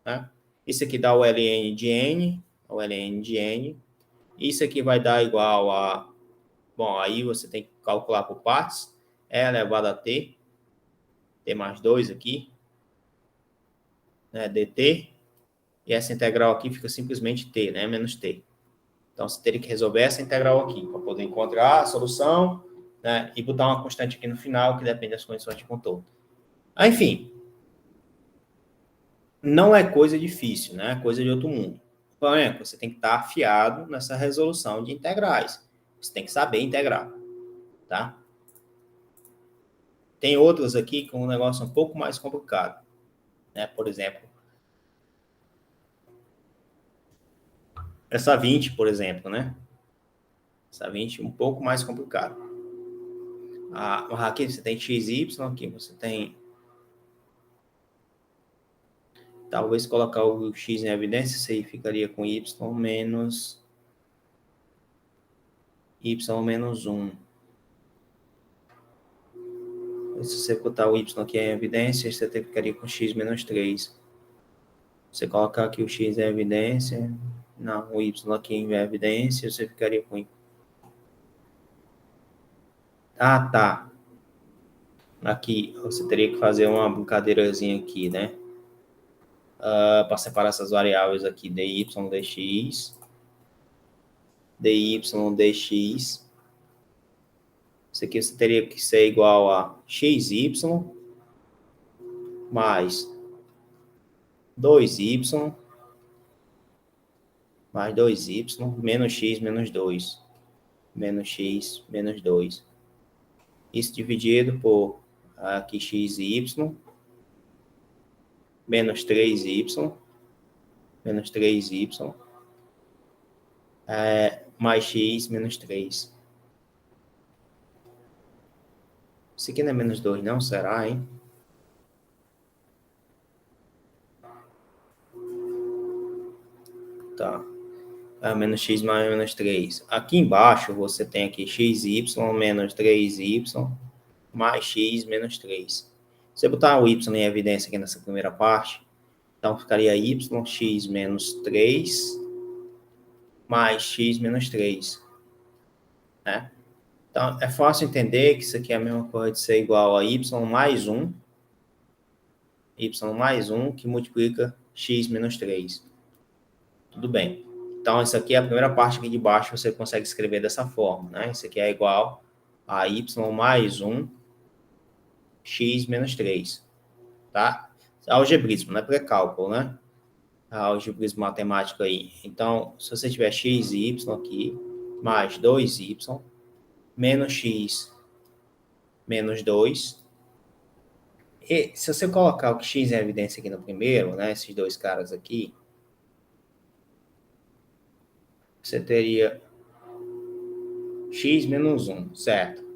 né? Isso aqui dá o ln de n, Isso aqui vai dar igual a... Bom, aí você tem que calcular por partes. É elevado a t mais 2 aqui, né, dt. E essa integral aqui fica simplesmente t, né, menos t. Então, você teria que resolver essa integral aqui, para poder encontrar a solução, né, e botar uma constante aqui no final, que depende das condições de contorno. Enfim, não é coisa difícil, né, é coisa de outro mundo. Então, você tem que estar afiado nessa resolução de integrais. Você tem que saber integrar, tá? Tem outras aqui com um negócio um pouco mais complicado, né? Por exemplo, essa 20, por exemplo, né? Essa 20 um pouco mais complicado. Aqui você tem x, y, aqui você tem... Talvez colocar o x em evidência, isso aí ficaria com y menos 1. Se você botar o y aqui em evidência, você ficaria com x menos 3. Você colocar aqui o x em evidência, não, o y aqui em evidência, você ficaria com... Ah, tá. Aqui, você teria que fazer uma brincadeirazinha aqui, né? Para separar essas variáveis aqui, dy, dx, dy, dx. Isso aqui você teria que ser igual a xy mais 2y mais 2y menos x menos 2. Menos x menos 2. Isso dividido por aqui xy menos 3y menos 3y mais x menos 3. Isso aqui não é menos 2, não? Será, hein? Tá. Menos x mais menos 3. Aqui embaixo, você tem aqui xy menos 3y mais x menos 3. Se você botar o y em evidência aqui nessa primeira parte, então ficaria yx menos 3 mais x menos 3. Né? Então, é fácil entender que isso aqui é a mesma coisa de ser igual a y mais 1 que multiplica x menos 3. Tudo bem. Então, isso aqui é a primeira parte aqui de baixo, você consegue escrever dessa forma, né? Isso aqui é igual a y mais 1 x menos 3, tá? Algebrismo, não é pré-cálculo, né? Algebrismo matemático aí. Então, se você tiver x e y aqui, mais 2y, menos x menos 2. E se você colocar o x em evidência aqui no primeiro, né? Esses dois caras aqui, você teria x menos 1, certo?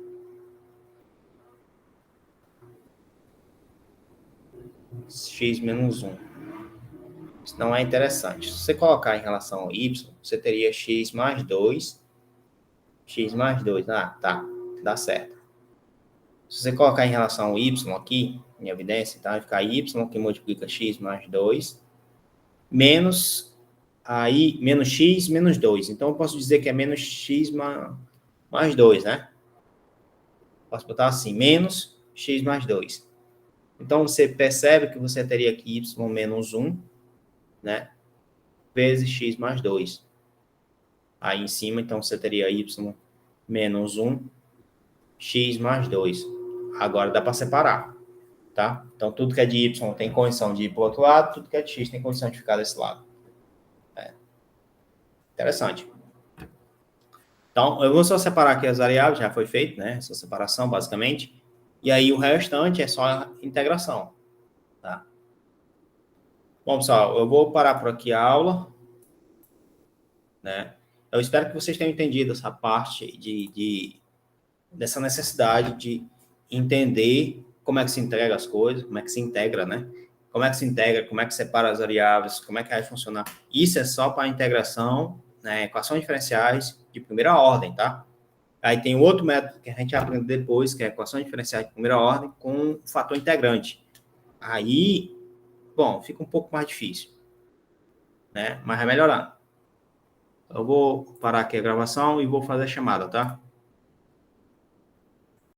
X menos 1. Isso não é interessante. Se você colocar em relação ao y, você teria x mais 2. X mais 2. Ah, tá. Dá certo. Se você colocar em relação ao y aqui, em evidência, tá? Vai ficar y que multiplica x mais 2, menos x menos 2. Então, eu posso dizer que é menos x mais 2, né? Posso botar assim, menos x mais 2. Então, você percebe que você teria aqui y menos 1, né? Vezes x mais 2. Aí em cima, então, você teria y menos 1, x mais 2. Agora dá para separar, tá? Então, tudo que é de y tem condição de ir para o outro lado, tudo que é de x tem condição de ficar desse lado. Interessante. Então, eu vou só separar aqui as variáveis, já foi feito, né? Essa separação, basicamente. E aí, o restante é só integração, tá? Bom, pessoal, eu vou parar por aqui a aula, né? Eu espero que vocês tenham entendido essa parte dessa necessidade de entender como é que se integra as coisas, como é que se integra, né? Como é que se integra, como é que separa as variáveis, como é que vai funcionar. Isso é só para a integração, né? Equações diferenciais de primeira ordem, tá? Aí tem outro método que a gente aprende depois, que é equações diferenciais de primeira ordem com fator integrante. Aí, bom, fica um pouco mais difícil, né? Mas vai melhorando. Eu vou parar aqui a gravação e vou fazer a chamada, tá?